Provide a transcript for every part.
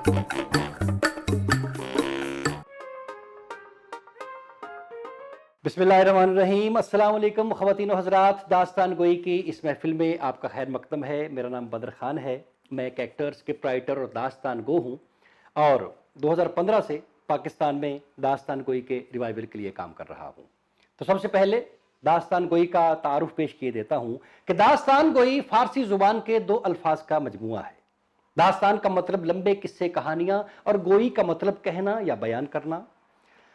बिस्मिल्लाहिर्रहमानिर्रहीम। अस्सलाम वालेकुम ख़वातीन व हज़रात, दास्तान गोई की इस महफ़िल में आपका खैर मक़दम है। मेरा नाम बदर ख़ान है। मैं एक एक्टर, स्क्रिप्ट राइटर और दास्तान गो हूँ और 2015 से पाकिस्तान में दास्तान गोई के रिवाइवल के लिए काम कर रहा हूँ। तो सबसे पहले दास्तान गोई का तारुफ़ पेश किए देता हूँ कि दास्तान गोई फ़ारसी ज़ुबान के दो अल्फाज का मजमुआ है। दास्तान का मतलब लंबे किस्से कहानियाँ और गोई का मतलब कहना या बयान करना।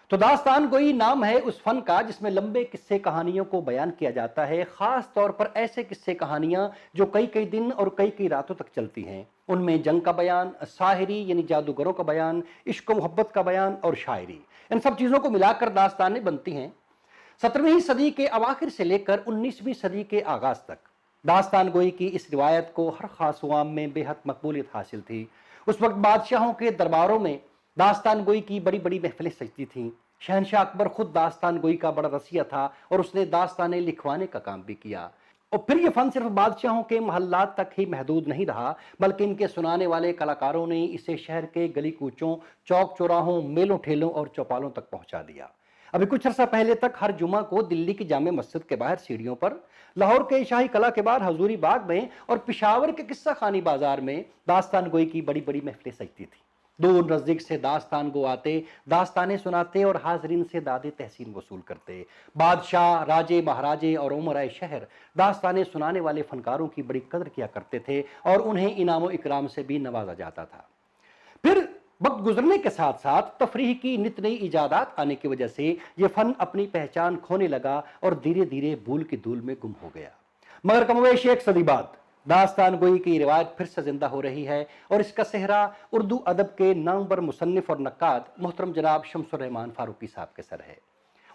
तो दास्तान गोई नाम है उस फन का जिसमें लंबे किस्से कहानियों को बयान किया जाता है, खास तौर पर ऐसे किस्से कहानियां जो कई कई दिन और कई कई रातों तक चलती हैं। उनमें जंग का बयान, शायरी यानी जादूगरों का बयान, इश्क मोहब्बत का बयान और शायरी, इन सब चीज़ों को मिलाकर दास्तानें बनती हैं। 17वीं सदी के अवाखिर से लेकर 19वीं सदी के आगाज़ तक दास्तान गोई की इस रिवायत को हर खास अवाम में बेहद मकबूलियत हासिल थी। उस वक्त बादशाहों के दरबारों में दास्तान गोई की बड़ी बड़ी महफिलें सजती थीं। शहनशाह अकबर खुद दास्तान गोई का बड़ा रसिया था और उसने दास्तानें लिखवाने का काम भी किया। और फिर ये फन सिर्फ बादशाहों के महल्लात तक ही महदूद नहीं रहा, बल्कि इनके सुनाने वाले कलाकारों ने इसे शहर के गली कूचों, चौक चौराहों, मेलों ठेलों और चौपालों तक पहुंचा दिया। अभी कुछ अर्सा पहले तक हर जुमा को दिल्ली की जामे मस्जिद के बाहर सीढ़ियों पर, लाहौर के शाही कला के बाहर हजूरी बाग में और पिशावर के किस्सा खानी बाजार में दास्तान गोई की बड़ी बड़ी महफिलें सजती थी। दूर नजदीक से दास्तान गो आते, दास्तानें सुनाते और हाजरीन से दादे तहसीन वसूल करते। बादशाह, राजे, महाराजे और उमराए शहर दास्तानें सुनाने वाले फनकारों की बड़ी कदर किया करते थे और उन्हें इनाम इकराम से भी नवाजा जाता था। फिर वक्त गुजरने के साथ साथ तफरीह की नित नई इजादात आने की वजह से यह फन अपनी पहचान खोने लगा और धीरे धीरे भूल की धूल में गुम हो गया। मगर कमोवेश एक सदी बाद दास्तान गोई की रिवायत फिर से जिंदा हो रही है और इसका सेहरा उर्दू अदब के नामवर मुसन्निफ और नक्काद मोहतरम जनाब शम्सुर रहमान फारूकी साहब के सर है।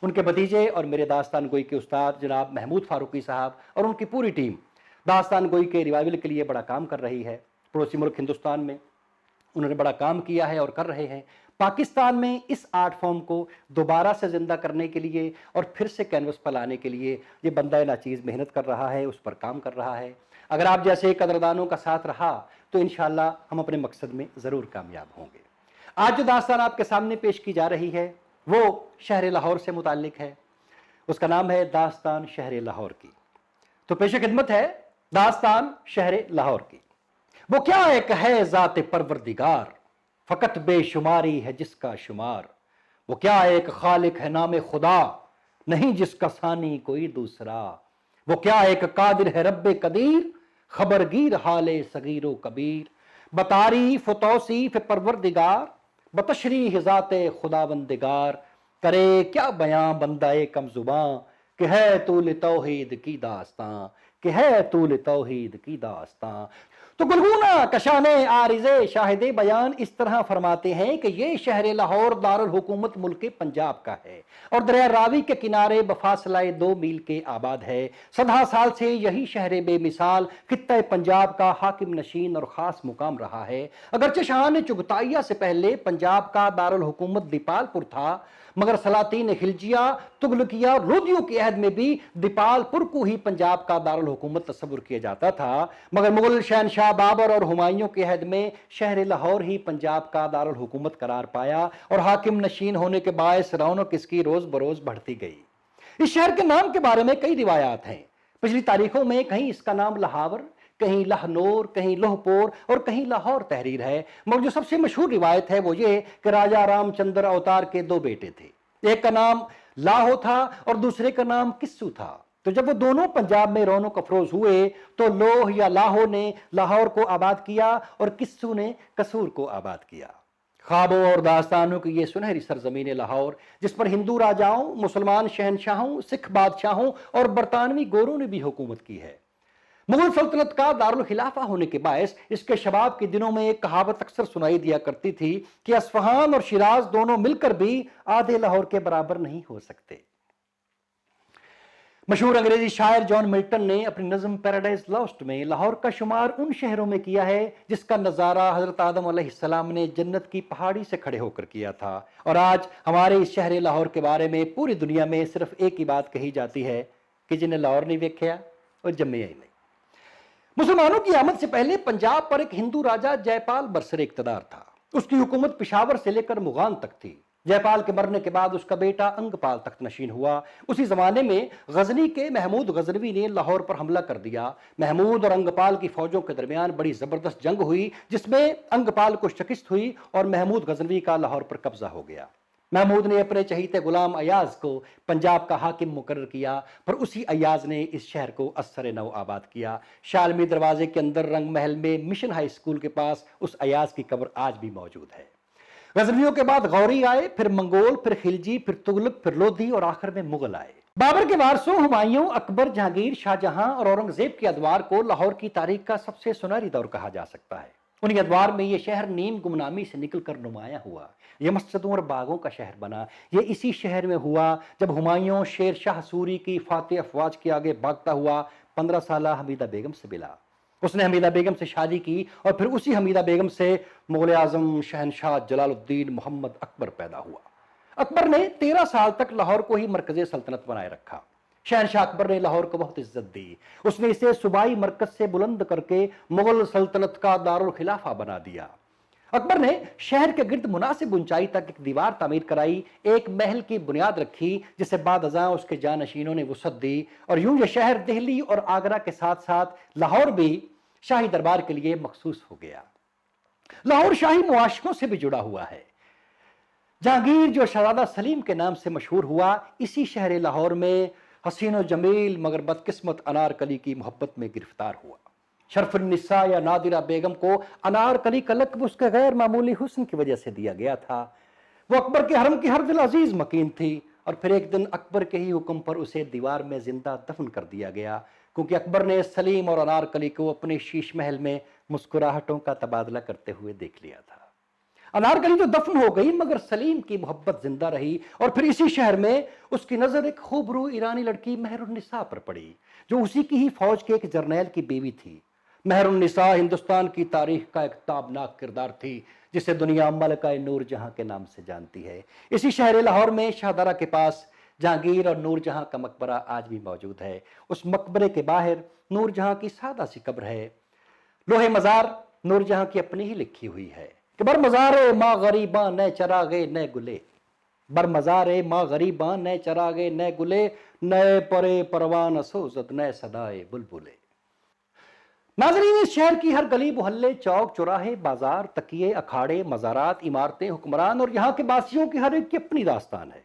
उनके भतीजे और मेरे दास्तान गोई के उस्ताद जनाब महमूद फारूकी साहब और उनकी पूरी टीम दास्तान गोई के रिवाइवल के लिए बड़ा काम कर रही है। पड़ोसी मुल्क हिंदुस्तान में उन्होंने बड़ा काम किया है और कर रहे हैं। पाकिस्तान में इस आर्ट फॉर्म को दोबारा से जिंदा करने के लिए और फिर से कैनवस पर लाने के लिए ये बंदा नाचीज़ मेहनत कर रहा है, उस पर काम कर रहा है। अगर आप जैसे कदरदानों का साथ रहा तो इंशाअल्लाह हम अपने मकसद में ज़रूर कामयाब होंगे। आज जो दास्तान आपके सामने पेश की जा रही है वो शहर लाहौर से मुताल्लिक है। उसका नाम है दास्तान शहर लाहौर की। तो पेश खिदमत है दास्तान शहर लाहौर की। वो क्या एक है ज़ात परवरदिगार, फ़कत बेशुमारी है जिसका शुमार। वो क्या एक खालिक है नाम खुदा, नहीं जिसका सानी कोई दूसरा। वो क्या एक कादिर है रब्बे कदीर, खबरगीर हाले सगीरो कबीर। बतारीफ तौसीफ परवरदिगार, बतशरीह ज़ाते खुदावंदिगार। करे क्या बयां बंदाए कम ज़ुबां, कि है तूल तौहीद की दास्तां, कि है तूल तौहीद की दास्तां। तो गुलगुना कशाने आरिज़े शाहिदे बयान इस तरह फरमाते हैं कि ये शहर लाहौर दारुल हुकूमत मुल्क पंजाब का है और दरिया रावी के किनारे बफासलाए 2 मील के आबाद है। सदा साल से यही शहर बेमिसाल खित्ता पंजाब का हाकिम नशीन और ख़ास मुकाम रहा है। अगरचे शाह चुगताइया से पहले पंजाब का दारुल हुकूमत दीपालपुर था, मगर सलातीन खिलजिया, तुगलकिया, लोधियों के अहद में भी दीपालपुर को ही पंजाब का दारुल हुकूमत तस्वुर किया जाता था। मगर मुगल शहनशाह बाबर और हुमायूं के अहद में शहर लाहौर ही पंजाब का दारुल हुकूमत करार पाया और हाकिम नशीन होने के बायस रौनक इसकी रोज बरोज बढ़ती गई। इस शहर के नाम के बारे में कई रिवायात हैं। पिछली तारीखों में कहीं इसका नाम लहावर, कहीं लाहनौर, कहीं लोहपोर और कहीं लाहौर तहरीर है। मगर जो सबसे मशहूर रिवायत है वो ये कि राजा रामचंद्र अवतार के 2 बेटे थे। एक का नाम लाहो था और दूसरे का नाम किस्सू था। तो जब वो दोनों पंजाब में रौनक अफरोज हुए तो लोह या लाहो ने लाहौर को आबाद किया और किस्सू ने कसूर को आबाद किया। ख्वाबों और दास्तानों की ये सुनहरी सरजमीन लाहौर, जिस पर हिंदू राजाओं, मुसलमान शहनशाहों, सिख बादशाहों और बरतानवी गोरों ने भी हुकूमत की है। मुगल सल्तनत का दारुल खिलाफा होने के बायस इसके शबाब के दिनों में एक कहावत अक्सर सुनाई दिया करती थी कि अस्फहान और शिराज दोनों मिलकर भी आधे लाहौर के बराबर नहीं हो सकते। मशहूर अंग्रेजी शायर जॉन मिल्टन ने अपनी नज़्म पैराडाइज लॉस्ट में लाहौर का शुमार उन शहरों में किया है जिसका नज़ारा हजरत आदम अलैहिस्सलाम ने जन्नत की पहाड़ी से खड़े होकर किया था। और आज हमारे इस शहर लाहौर के बारे में पूरी दुनिया में सिर्फ एक ही बात कही जाती है कि जिन्हें लाहौर नहीं देखा और जम्मिया ही नहीं। मुसलमानों की आमद से पहले पंजाब पर एक हिंदू राजा जयपाल बरसरे इक़्तिदार था। उसकी हुकूमत पिशावर से लेकर मुगान तक थी। जयपाल के मरने के बाद उसका बेटा अंगपाल तख्त नशीन हुआ। उसी जमाने में गजनी के महमूद गजनवी ने लाहौर पर हमला कर दिया। महमूद और अंगपाल की फौजों के दरमियान बड़ी जबरदस्त जंग हुई, जिसमें अंगपाल को शिकस्त हुई और महमूद गजनवी का लाहौर पर कब्जा हो गया। महमूद ने अपने चहीते गुलाम अयाज को पंजाब का हाकिम मुकर्रर किया, पर उसी अयाज ने इस शहर को अस्सर नौ आबाद किया। शालमी दरवाजे के अंदर रंग महल में मिशन हाई स्कूल के पास उस अयाज की कब्र आज भी मौजूद है। गजनियों के बाद गौरी आए, फिर मंगोल, फिर खिलजी, फिर तुगलक, फिर लोधी और आखिर में मुगल आए। बाबर के वारसों हुमायूं, अकबर, जहांगीर, शाहजहां और औरंगजेब के अदवार को लाहौर की तारीख का सबसे सुनहरी दौर कहा जा सकता है। उन्हीं अदवार में यह शहर नीम गुमनामी से निकलकर नुमाया हुआ, यह मस्जिदों और बागों का शहर बना। यह इसी शहर में हुआ जब हुमायूं शेर शाह सूरी की फातेह अफवाज के आगे भागता हुआ 15 साला हमीदा बेगम से मिला। उसने हमीदा बेगम से शादी की और फिर उसी हमीदा बेगम से मुगल आजम शहनशाह जलालुद्दीन मोहम्मद अकबर पैदा हुआ। अकबर ने 13 साल तक लाहौर को ही मरकज़े सल्तनत बनाए रखा। शहनशाह अकबर ने लाहौर को बहुत इज्जत दी। उसने इसे सूबाई मरकज से बुलंद करके मुगल सल्तनत का दारुल खिलाफा बना दिया। अकबर ने शहर के गिर्द मुनासिब ऊंचाई तक एक दीवार तामीर कराई, एक महल की बुनियाद रखी, जिसे बाद अज़ां उसके जानशीनों ने वसअत दी। और यूं यह शहर दिल्ली और आगरा के साथ साथ लाहौर भी शाही दरबार के लिए मखसूस हो गया। लाहौर शाही मुआशकों से भी जुड़ा हुआ है। जहांगीर जो शहजादा सलीम के नाम से मशहूर हुआ, इसी शहर लाहौर में हसीन और जमील मगर बदकिस्मत अनारकली की मोहब्बत में गिरफ्तार हुआ। शरफुन्निसा या नादिरा बेगम को अनारकली का लक़्ब उसके गैर मामूली हुस्न की वजह से दिया गया था। वो अकबर के हरम की हर दिल अजीज मकीन थी और फिर एक दिन अकबर के ही हुक्म पर उसे दीवार में जिंदा दफन कर दिया गया, क्योंकि अकबर ने सलीम और अनारकली को अपने शीश महल में मुस्कुराहटों का तबादला करते हुए देख लिया था। अनारकली तो दफन हो गई, मगर सलीम की मोहब्बत जिंदा रही। और फिर इसी शहर में उसकी नजर एक खूबरू ईरानी लड़की महरुन्निसा पर पड़ी, जो उसी की ही फौज के एक जर्नैल की बीवी थी। महरुन्निसा हिंदुस्तान की तारीख का एक ताबनाक किरदार थी, जिसे दुनिया मलका नूर जहां के नाम से जानती है। इसी शहर लाहौर में शाहदरा के पास जहांगीर और नूरजहां का मकबरा आज भी मौजूद है। उस मकबरे के बाहर नूरजहां की सादा सी कब्र है। लोहे मजार नूरजहां की अपनी ही लिखी हुई है कि बर मजारे माँ गरीबा न चरागे न गुले, बर मजारे माँ गरीबा न चरागे न गुले, नए परे परवान सोजत न सदाए बुलबुले। नाज़रीन, इस शहर की हर गली मोहल्ले, चौक चौराहे, बाजार, तकिए, अखाड़े, मज़ारात, इमारतें, हुक्मरान और यहाँ के बासियों की हर एक की अपनी दास्तान है।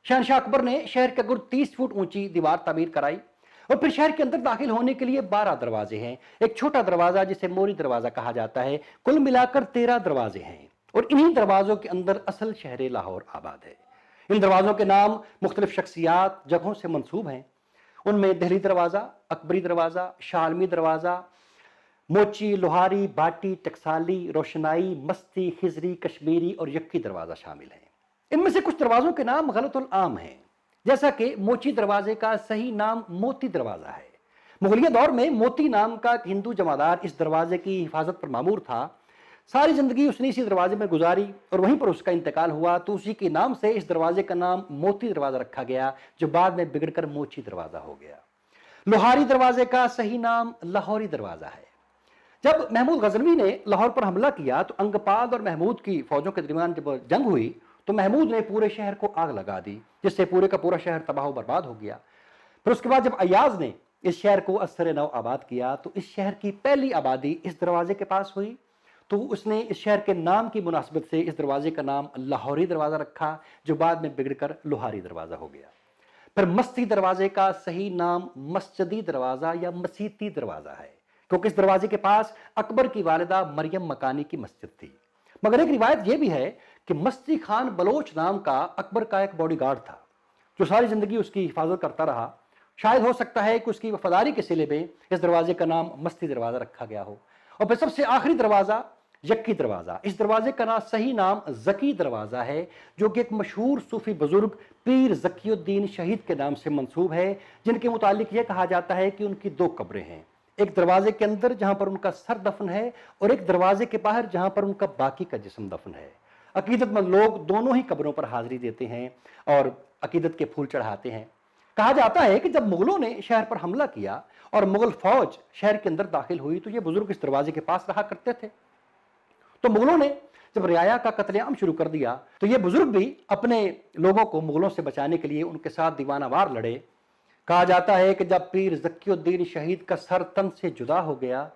शहनशाह अकबर ने शहर के गुर्द 30 फुट ऊंची दीवार तामीर कराई और फिर शहर के अंदर दाखिल होने के लिए 12 दरवाजे हैं। एक छोटा दरवाजा जिसे मोरी दरवाजा कहा जाता है। कुल मिलाकर 13 दरवाजे हैं और इन्हीं दरवाजों के अंदर असल शहर लाहौर आबाद है। इन दरवाजों के नाम मुख्तलिफ शख्सियात, जगहों से मंसूब हैं। उनमें दिल्ली दरवाजा, अकबरी दरवाजा, शालमी दरवाजा, मोची, लोहारी, बाटी, टकसाली, रोशनाई, मस्ती, खिजरी, कश्मीरी और यक्की दरवाजा शामिल हैं। इनमें से कुछ दरवाजों के नाम गलतुल आम हैं, जैसा कि मोची दरवाजे का सही नाम मोती दरवाजा है। मुगलिया दौर में मोती नाम का एक हिंदू जमादार इस दरवाजे की हिफाजत पर मामूर था। सारी जिंदगी उसने इसी दरवाजे में गुजारी और वहीं पर उसका इंतकाल हुआ, तो उसी के नाम से इस दरवाजे का नाम मोती दरवाजा रखा गया, जो बाद में बिगड़कर मोची दरवाजा हो गया। लोहारी दरवाजे का सही नाम लाहौरी दरवाजा है। जब महमूद गजनवी ने लाहौर पर हमला किया तो अंगपाल और महमूद की फौजों के दरमियान जब जंग हुई तो महमूद ने पूरे शहर को आग लगा दी, जिससे पूरे का पूरा शहर तबाह बर्बाद हो गया। फिर उसके बाद जब अयाज ने इस शहर को अस्सर नौ आबाद किया तो इस शहर की पहली आबादी इस दरवाजे के पास हुई, तो उसने इस शहर के नाम की मुनासिबत से इस दरवाजे का नाम लाहौरी दरवाजा रखा, जो बाद में बिगड़कर लोहारी दरवाजा हो गया। फिर मस्ती दरवाजे का सही नाम मस्जिदी दरवाजा या मसीती दरवाजा है, क्योंकि इस दरवाजे के पास अकबर की वालिदा मरियम मकानी की मस्जिद थी। मगर एक रिवायत यह भी है कि मस्ती खान बलोच नाम का अकबर का एक बॉडीगार्ड था, जो सारी जिंदगी उसकी हिफाजत करता रहा। शायद हो सकता है कि उसकी वफादारी के सिले में इस दरवाजे का नाम मस्ती दरवाजा रखा गया हो। और फिर सबसे आखिरी दरवाजा यक्की दरवाजा, इस दरवाजे का नाम सही नाम जकी दरवाजा है, जो कि एक मशहूर सूफी बुजुर्ग पीर जकीउद्दीन शहीद के नाम से मंसूब है, जिनके मुतालिक यह कहा जाता है कि उनकी 2 कब्रें हैं, एक दरवाजे के अंदर जहां पर उनका सर दफन है और एक दरवाजे के बाहर जहां पर उनका बाकी का जिस्म दफन है। अकीदतमंद लोग दोनों ही कब्रों पर हाजिरी देते हैं और अकीदत के फूल चढ़ाते हैं। कहा जाता है कि जब मुगलों ने शहर पर हमला किया और मुगल फौज शहर के अंदर दाखिल हुई तो ये बुजुर्ग इस दरवाजे के पास रहा करते थे। तो मुगलों ने جب رعایا کا قتل عام شروع کر دیا تو یہ بزرگ بھی اپنے لوگوں کو مغلوں سے بچانے کے لیے ان کے ساتھ دیوانہ وار لڑے۔ کہا جاتا ہے کہ جب پیر ذکی الدین شہید کا سر تن سے جدا ہو گیا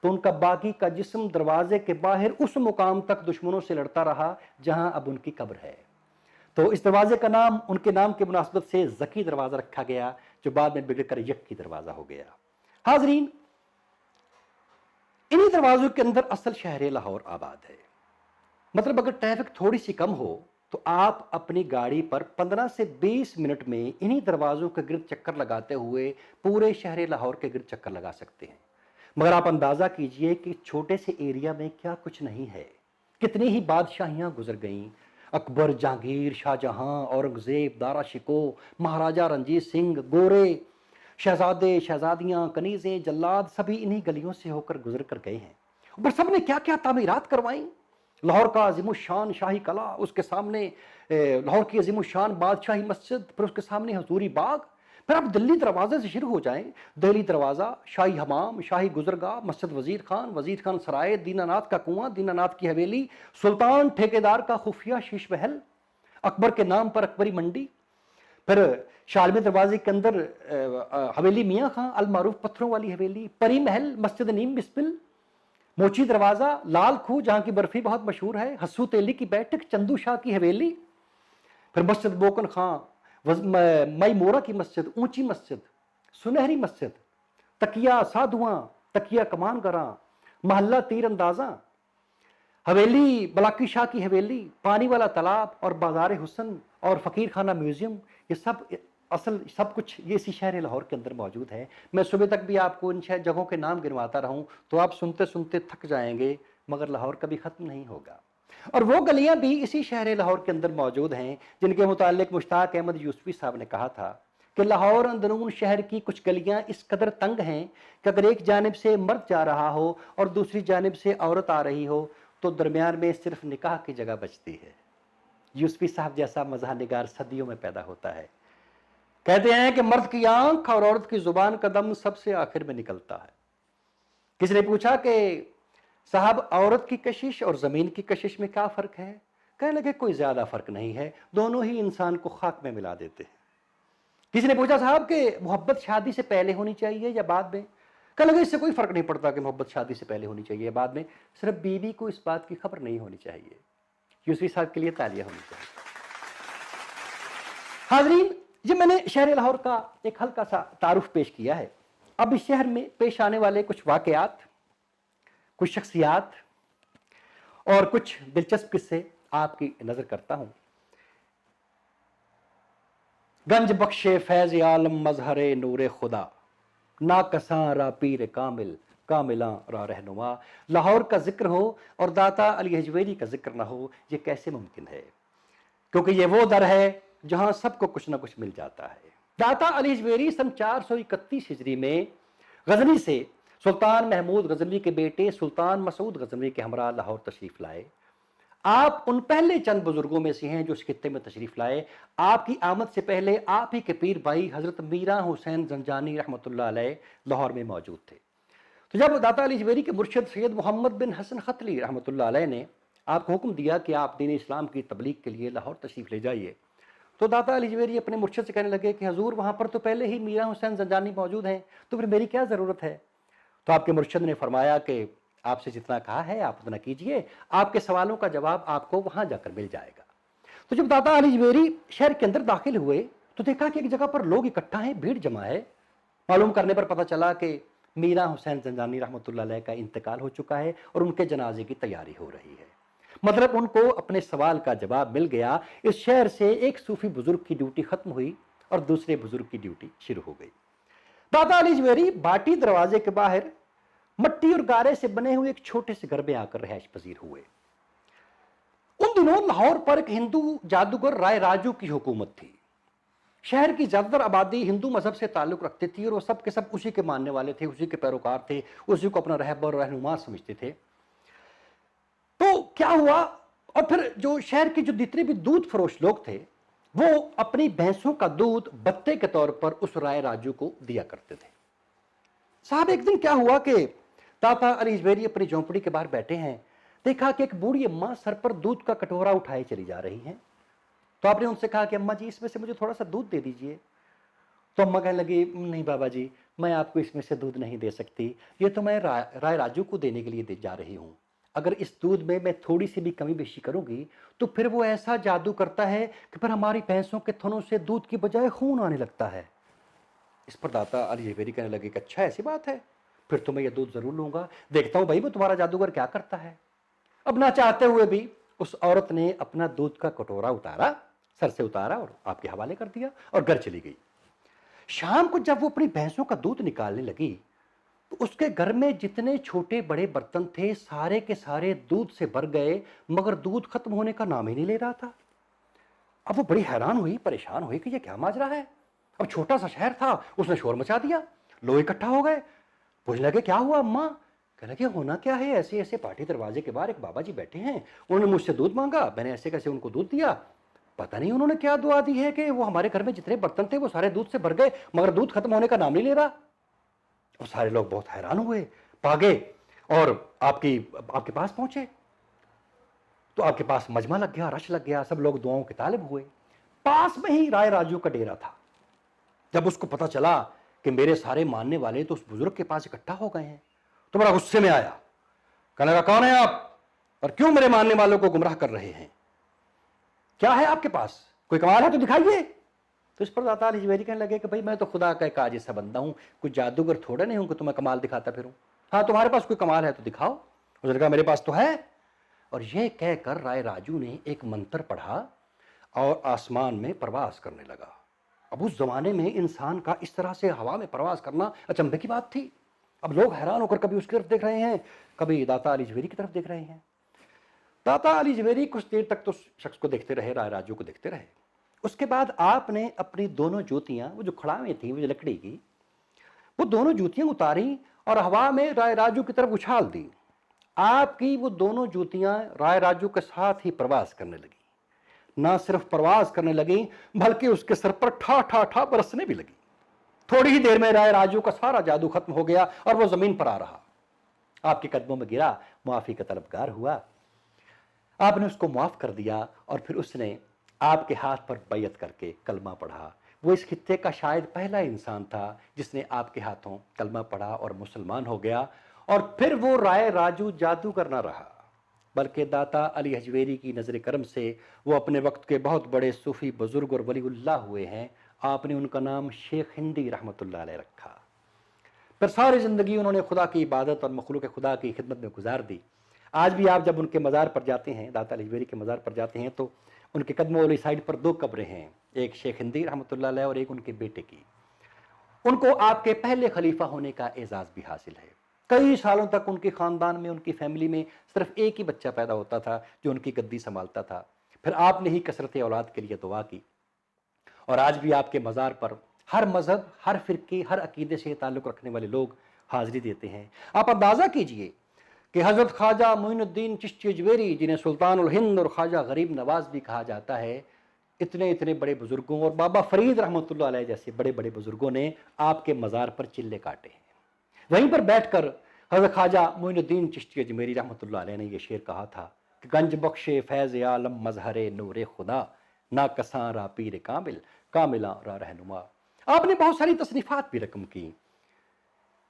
تو ان کا باقی کا جسم دروازے کے باہر اس مقام تک دشمنوں سے لڑتا رہا جہاں اب ان کی قبر ہے۔ تو اس دروازے کا نام ان کے نام کی مناسبت سے ذکی دروازہ رکھا گیا، جو بعد میں بگڑ کر یکی دروازہ ہو گیا۔ حاضرین، انہی دروازوں کے اندر اصل شہر لاہور آباد ہے۔ مطلب اگر ٹریفک تھوڑی سی کم ہو تو آپ اپنی گاڑی پر 15 سے 20 منٹ میں انہی دروازوں کے گرد چکر لگاتے ہوئے پورے شہر لاہور کے گرد چکر لگا سکتے ہیں۔ مگر آپ اندازہ کیجئے کہ چھوٹے سے ایریا میں کیا کچھ نہیں ہے، کتنی ہی بادشاہیاں گزر گئیں، اکبر، جہانگیر، شاہ جہاں، اورنگزیب، دارا شکو، مہاراجہ رنجیت سنگھ، گورے، شہزادے، شہزادیاں، کنیزیں، جلاد، سبھی انہی گلیوں سے ہو کر گزر کر گئے ہیں۔ اور سب نے کیا کیا تعمیرات کروائیں۔ لاہور کا عظیم الشان شاہی قلعہ، اس کے سامنے لاہور کی عظیم الشان بادشاہی مسجد، پھر اس کے سامنے حضوری باغ، پھر آپ دلی دروازے سے شروع ہو جائیں، دہلی دروازہ، شاہی حمام، شاہی گزرگاہ، مسجد وزیر خان سرائے، دینہ ناتھ کا کنواں، دینہ ناتھ کی حویلی، سلطان ٹھیکیدار کا خفیہ شیش محل، اکبر کے نام پر اکبری منڈی، پھر شالمی دروازے کے اندر حویلی میاں خان المعروف پتھروں والی حویلی، پری محل، مسجد نیم بسمل، موچی دروازہ، لال کھو جہاں کی برفی بہت مشہور ہے، حسو تیلی کی بیٹھک، چندو شاہ کی حویلی، پھر مسجد بوکن خان، مئی مورا کی مسجد، اونچی مسجد، سنہری مسجد، تکیہ سادھواں، تکیہ کمان گراں، محلہ تیر اندازاں، حویلی بلاکی شاہ کی حویلی، پانی والا تالاب اور بازار حسن اور فقیر خانہ میوزیم، یہ سب کچھ یہ اسی شہر لاہور کے اندر موجود ہے۔ میں صبح تک بھی آپ کو ان جگہوں کے نام گنواتا رہوں تو آپ سنتے سنتے تھک جائیں گے، مگر لاہور کبھی ختم نہیں ہوگا۔ اور وہ گلیاں بھی اسی شہر لاہور کے اندر موجود ہیں جن کے متعلق مشتاق احمد یوسفی صاحب نے کہا تھا کہ لاہور اندرون شہر کی کچھ گلیاں اس قدر تنگ ہیں کہ اگر ایک جانب سے مرد جا رہا ہو اور دوسری جانب سے عورت آ رہی ہو تو درمیان میں صرف نکاح کی جگہ بچتی ہے۔ یوسفی صاحب جیسا مزاح نگار صدیوں میں پیدا ہوتا ہے۔ کہتے ہیں کہ مرد کی آنکھ اور عورت کی زبان کا دم سب سے آخر میں نکلتا ہے۔ کسی نے پوچھا کہ صاحب عورت کی کشش اور زمین کی کشش میں کیا فرق ہے؟ کہنے لگے کوئی زیادہ فرق نہیں ہے، دونوں ہی انسان کو خاک میں ملا دیتے ہیں۔ کسی نے پوچھا صاحب کہ محبت شادی سے پہلے ہونی چاہیے یا بعد میں؟ کہنے لگے اس سے کوئی فرق نہیں پڑتا کہ محبت شادی سے پہلے ہونی چاہیے یا بعد میں، صرف بیوی کو اس بات کی خبر نہیں ہونی چاہیے۔ یوسفی صاحب کے لیے تالیاں ہونی چاہیے۔ حاضرین، یہ میں نے شہر لاہور کا ایک ہلکا سا تعارف پیش کیا ہے۔ اب اس شہر میں پیش آنے والے کچھ واقعات، کچھ شخصیات اور کچھ دلچسپ قصے آپ کی نظر کرتا ہوں۔ گنج بخش فیض عالم مظہر نور خدا، ناکساں را پیر کامل، کاملاں را رہنما۔ لاہور کا ذکر ہو اور داتا علی حجویری کا ذکر نہ ہو، یہ کیسے ممکن ہے؟ کیونکہ یہ وہ در ہے جہاں سب کو کچھ نہ کچھ مل جاتا ہے۔ داتا علی حجویری سن 431 ہجری میں غزنی سے سلطان محمود غزنوی کے بیٹے سلطان مسعود غزنوی کے ہمراہ لاہور تشریف لائے۔ آپ ان پہلے چند بزرگوں میں سے ہیں جو اس خطے میں تشریف لائے۔ آپ کی آمد سے پہلے آپ ہی کے پیر بھائی حضرت میرا حسین زنجانی رحمۃ اللہ علیہ لاہور میں موجود تھے۔ تو جب داتا علی حجویری کے مرشد سید محمد بن حسن ختلی رحمۃ اللہ علیہ نے آپ کو حکم دیا کہ آپ دین اسلام کی تبلیغ کے لیے لاہور تشریف لے جائیے، تو داتا علی حجویری اپنے مرشد سے کہنے لگے کہ حضور وہاں پر تو پہلے ہی میرا حسین زنجانی موجود ہیں، تو پھر میری کیا ضرورت ہے؟ تو آپ کے مرشد نے فرمایا کہ آپ سے جتنا کہا ہے آپ اتنا کیجئے، آپ کے سوالوں کا جواب آپ کو وہاں جا کر مل جائے گا۔ تو جب داتا علی حجویری شہر کے اندر داخل ہوئے تو دیکھا کہ ایک جگہ پر لوگ اکٹھا ہیں، بھیڑ جمع ہے۔ معلوم کرنے پر پتہ چلا کہ میرا حسین زنجانی رحمۃ اللہ علیہ کا انتقال ہو چکا ہے اور ان کے جنازے کی تیاری ہو رہی ہے۔ مطلب ان کو اپنے سوال کا جواب مل گیا۔ اس شہر سے ایک صوفی بزرگ کی ڈیوٹی ختم ہوئی اور دوسرے بزرگ کی ڈیوٹی شروع ہو گئی۔ داتا علی حجویری باٹی دروازے کے باہر مٹی اور گارے سے بنے ہوئے ایک چھوٹے سے گھر میں آ کر رہائش پذیر ہوئے۔ ان دنوں لاہور پر ایک ہندو جادوگر رائے راجو کی حکومت تھی۔ شہر کی زیادہ تر آبادی ہندو مذہب سے تعلق رکھتی تھی اور وہ سب کے سب اسی کے ماننے والے تھے، اسی کے پیروکار تھے، اسی کو اپنا رہبر رہنما سمجھتے تھے۔ تو کیا ہوا، اور پھر جو شہر کے جو جتنے بھی دودھ فروش لوگ تھے وہ اپنی بھینسوں کا دودھ بتے کے طور پر اس رائے راجو کو دیا کرتے تھے۔ صاحب ایک دن کیا ہوا کہ داتا علی حجویری اپنی جھونپڑی کے باہر بیٹھے ہیں، देखा कि एक बूढ़ी अम्मा सर पर दूध का कटोरा उठाए चली जा रही हैं। तो आपने उनसे कहा कि अम्मा जी इसमें से मुझे थोड़ा सा दूध दे दीजिए। तो अम्मा कहने लगी, नहीं बाबा जी, मैं आपको इसमें से दूध नहीं दे सकती, ये तो मैं राय राजू को देने के लिए दे जा रही हूँ। अगर इस दूध में मैं थोड़ी सी भी कमी बेशी करूंगी तो फिर वो ऐसा जादू करता है कि फिर हमारी भैंसों के थनों से दूध की बजाय खून आने लगता है। इस पर दाता अली जवेरी कहने लगे कि अच्छा ऐसी बात है, फिर तो मैं ये दूध जरूर लूंगा, देखता हूं भाई वो तुम्हारा जादूगर क्या करता है। अब ना चाहते हुए भी उस औरत ने अपना दूध का कटोरा उतारा, सर से उतारा और आपके हवाले कर दिया और घर चली गई। शाम को जब वो अपनी भैंसों का दूध निकालने लगी तो उसके घर में जितने छोटे बड़े बर्तन थे सारे के सारे दूध से भर गए, मगर दूध खत्म होने का नाम ही नहीं ले रहा था। अब वो बड़ी हैरान हुई, परेशान हुई कि ये क्या माजरा है। अब छोटा सा शहर था, उसने शोर मचा दिया, लोग इकट्ठा हो गए, पूछने लगे क्या हुआ अम्मा। कहने लगे होना क्या है, ऐसे ऐसे पार्टी दरवाजे के बाहर एक बाबा जी बैठे हैं, उन्होंने मुझसे दूध मांगा, मैंने ऐसे कैसे उनको दूध दिया, पता नहीं उन्होंने क्या दुआ दी है कि वो हमारे घर में जितने बर्तन थे वो सारे दूध से भर गए, मगर दूध खत्म होने का नाम नहीं ले रहा। और सारे लोग बहुत हैरान हुए, भागे और आपके पास पहुंचे। तो आपके पास मजमा लग गया, रश लग गया, सब लोग दुआओं के तालिब हुए। पास में ही राय राजू का डेरा था। जब उसको पता चला कि मेरे सारे मानने वाले तो उस बुजुर्ग के पास इकट्ठा हो गए हैं तो बड़ा गुस्से में आया, कहने लगा कौन है आप और क्यों मेरे मानने वालों को गुमराह कर रहे हैं, क्या है आपके पास, कोई कमाल है तो दिखाइए। तो इस पर दाता अली जवेरी कहने लगे कि भाई मैं तो खुदा का एक आजिज़ सा बंदा हूं, कोई जादूगर थोड़ा नहीं हूं कि तुम्हें कमाल दिखाता फिरूं। हाँ तुम्हारे पास कोई कमाल है तो दिखाओ। उसने कहा मेरे पास तो है। और यह कहकर राय राजू ने एक मंत्र पढ़ा और आसमान में प्रवास करने लगा। अब उस जमाने में इंसान का इस तरह से हवा में प्रवास करना अचंभे की बात थी। अब लोग हैरान होकर कभी उसकी तरफ देख रहे हैं, कभी दाता अली जवेरी की तरफ देख रहे हैं। दाता अली जवेरी कुछ देर तक तो शख्स को देखते रहे, राय राजू को देखते रहे। उसके बाद आपने अपनी दोनों जूतियां, वो जो खड़ावें थी वो जो लकड़ी की, वो दोनों जूतियां उतारी और हवा में राय राजू की तरफ उछाल दी। आपकी वो दोनों जूतियां राय राजू के साथ ही प्रवास करने लगी। ना सिर्फ प्रवास करने लगी बल्कि उसके सर पर ठा ठा ठा बरसने भी लगी। थोड़ी ही देर में राय राजू का सारा जादू खत्म हो गया और वो जमीन पर आ रहा, आपके कदमों में गिरा, मुआफी का तलबगार हुआ। आपने उसको माफ कर दिया और फिर उसने आपके हाथ पर बैयत करके कलमा पढ़ा। वो इस खित्ते का शायद पहला इंसान था जिसने आपके हाथों कलमा पढ़ा और मुसलमान हो गया। और फिर वो राय राजू जादूगर ना रहा बल्कि दाता अली हजवेरी की नज़र करम से वो अपने वक्त के बहुत बड़े सूफी बुजुर्ग और वलीउल्लाह हुए हैं। आपने उनका नाम शेख हिंदी रहमतुल्लाह अलैह रखा। फिर सारी ज़िंदगी उन्होंने खुदा की इबादत और मखलूक खुदा की खिदमत में गुजार दी। आज भी आप जब उनके मज़ार पर जाते हैं, दाता अली हजवेरी के मज़ार पर जाते हैं, तो उनके कदमों वाली साइड पर दो कब्रें हैं, एक शेख हिंदी रहमतुल्लाह अलैह और एक उनके बेटे की। उनको आपके पहले खलीफा होने का एजाज़ भी हासिल है। कई सालों तक उनके ख़ानदान में, उनकी फैमिली में सिर्फ एक ही बच्चा पैदा होता था जो उनकी गद्दी संभालता था। फिर आपने ही कसरत औलाद के लिए दुआ की और आज भी आपके मज़ार पर हर मज़हब, हर फ़िरके, हर अकीदे से ताल्लुक़ रखने वाले लोग हाज़िरी देते हैं। आप अंदाज़ा कीजिए कि हज़रत ख्वाजा मोइनुद्दीन चिश्ती अजमेरी, जिन्हें सुल्तानुल हिंद और ख्वाजा गरीब नवाज भी कहा जाता है, इतने इतने बड़े बुजुर्गों और बाबा फरीद रहमतुल्लाह अलैह जैसे बड़े बड़े बुजुर्गों ने आपके मज़ार पर चिल्ले काटे हैं। वहीं पर बैठकर हज़रत ख्वाजा मोइनुद्दीन चिश्ती अजमेरी रहमतुल्लाह अलैह ने यह शेर कहा था कि गंज बख्शे फैज़ आलम मजहरे नूरे खुदा, ना कसां रा पीर कामिल, कामिला रा रहनुमा। आपने बहुत सारी तसनीफ़ात भी रकम की।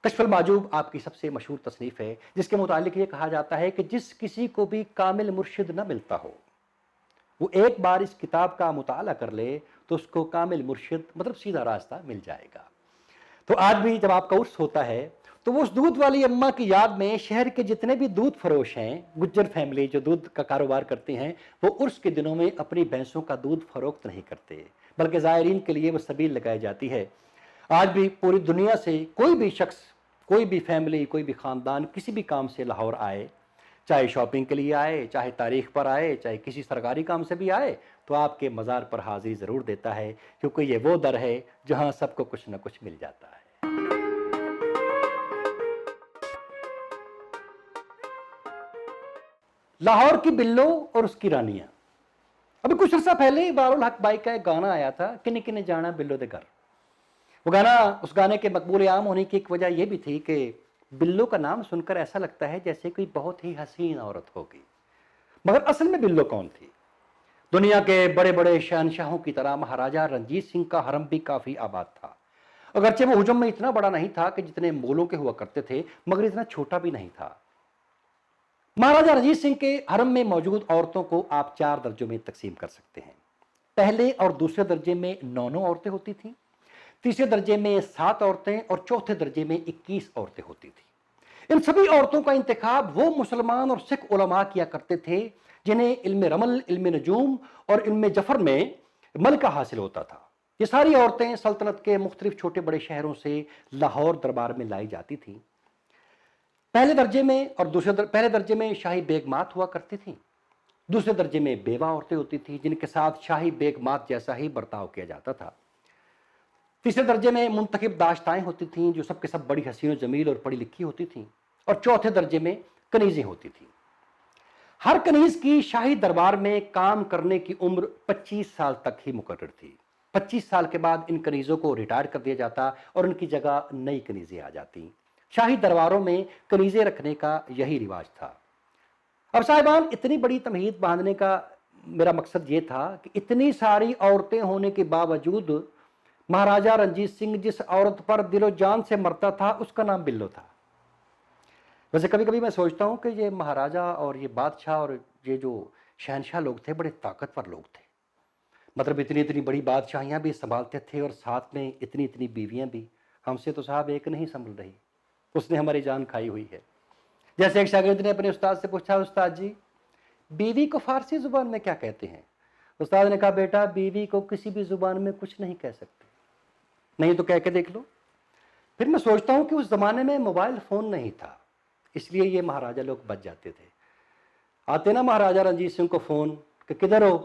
कश्फुल माजूब आपकी सबसे मशहूर तसनीफ़ है जिसके मुतालिक ये कहा जाता है कि जिस किसी को भी कामिल मुर्शिद न मिलता हो वो एक बार इस किताब का मुताला कर ले तो उसको कामिल मुर्शिद मतलब सीधा रास्ता मिल जाएगा। तो आज भी जब आपका उर्स होता है तो वो उस दूध वाली अम्मा की याद में शहर के जितने भी दूध फरोश हैं, गुज्जर फैमिली जो दूध का कारोबार करते हैं, वो उर्स के दिनों में अपनी भैंसों का दूध फरोख्त नहीं करते बल्कि ज़ायरीन के लिए वो सबील लगाई जाती है। आज भी पूरी दुनिया से कोई भी शख्स, कोई भी फैमिली, कोई भी ख़ानदान किसी भी काम से लाहौर आए, चाहे शॉपिंग के लिए आए, चाहे तारीख़ पर आए, चाहे किसी सरकारी काम से भी आए, तो आपके मज़ार पर हाज़िरी ज़रूर देता है, क्योंकि ये वो दर है जहाँ सबको कुछ न कुछ मिल जाता है। लाहौर की बिल्लो और उसकी रानियां। अभी कुछ अर्सा पहले ही बारुल हक बाई का एक गाना आया था, किन्ने किन्ने जाना बिल्लो दे घर। वो गाना, उस गाने के मकबूल आम होने की एक वजह यह भी थी कि बिल्लो का नाम सुनकर ऐसा लगता है जैसे कोई बहुत ही हसीन औरत होगी, मगर असल में बिल्लो कौन थी? दुनिया के बड़े बड़े शहंशाहों की तरह महाराजा रणजीत सिंह का हरम भी काफी आबाद था। अगरचे वो हुजम में इतना बड़ा नहीं था कि जितने मुगलों के हुआ करते थे, मगर इतना छोटा भी नहीं था। महाराजा रणजीत सिंह के हरम में मौजूद औरतों को आप 4 दर्जों में तकसीम कर सकते हैं। पहले और दूसरे दर्जे में 9 औरतें होती थीं, तीसरे दर्जे में 7 औरतें और चौथे दर्जे में 21 औरतें होती थी। इन सभी औरतों का इंतखाब वो मुसलमान और सिख उलमा किया करते थे जिन्हें इल्म रमल, इल्म नजूम और इल्म जफर में मलका हासिल होता था। ये सारी औरतें सल्तनत के मुख्तलिफ छोटे बड़े शहरों से लाहौर दरबार में लाई जाती थीं। पहले दर्जे में शाही बेगमात हुआ करती थीं, दूसरे दर्जे में बेवा औरतें होती थीं जिनके साथ शाही बेगमात जैसा ही बर्ताव किया जाता था। तीसरे दर्जे में मुंतखब दाश्ताएं होती थीं जो सबके सब बड़ी हसीन और जमील और पढ़ी लिखी होती थीं, और चौथे दर्जे में कनीजें होती थीं। हर कनीज की शाही दरबार में काम करने की उम्र 25 साल तक ही मुकर्रर थी। 25 साल के बाद इन कनीजों को रिटायर कर दिया जाता और उनकी जगह नई कनीजें आ जाती। शाही दरबारों में कनीजें रखने का यही रिवाज था। अब साहिबान, इतनी बड़ी तमहीद बांधने का मेरा मकसद ये था कि इतनी सारी औरतें होने के बावजूद महाराजा रणजीत सिंह जिस औरत पर दिलो जान से मरता था उसका नाम बिल्लो था। वैसे कभी कभी मैं सोचता हूँ कि ये महाराजा और ये बादशाह और ये जो शहनशाह लोग थे बड़े ताकतवर लोग थे। मतलब इतनी इतनी बड़ी बादशाहियाँ भी संभालते थे और साथ में इतनी इतनी बीवियाँ भी। हमसे तो साहब एक नहीं संभल रही, उसने हमारी जान खाई हुई है। जैसे एक शागिर्द ने अपने उस्ताद से पूछा, उस्ताद जी बीवी को फारसी जुबान में क्या कहते हैं? उस्ताद ने कहा, बेटा बीवी को किसी भी जुबान में कुछ नहीं कह सकते, नहीं तो कह के देख लो। फिर मैं सोचता हूँ कि उस जमाने में मोबाइल फोन नहीं था, इसलिए ये महाराजा लोग बच जाते थे। आते ना महाराजा रणजीत सिंह को फोन कि किधर हो,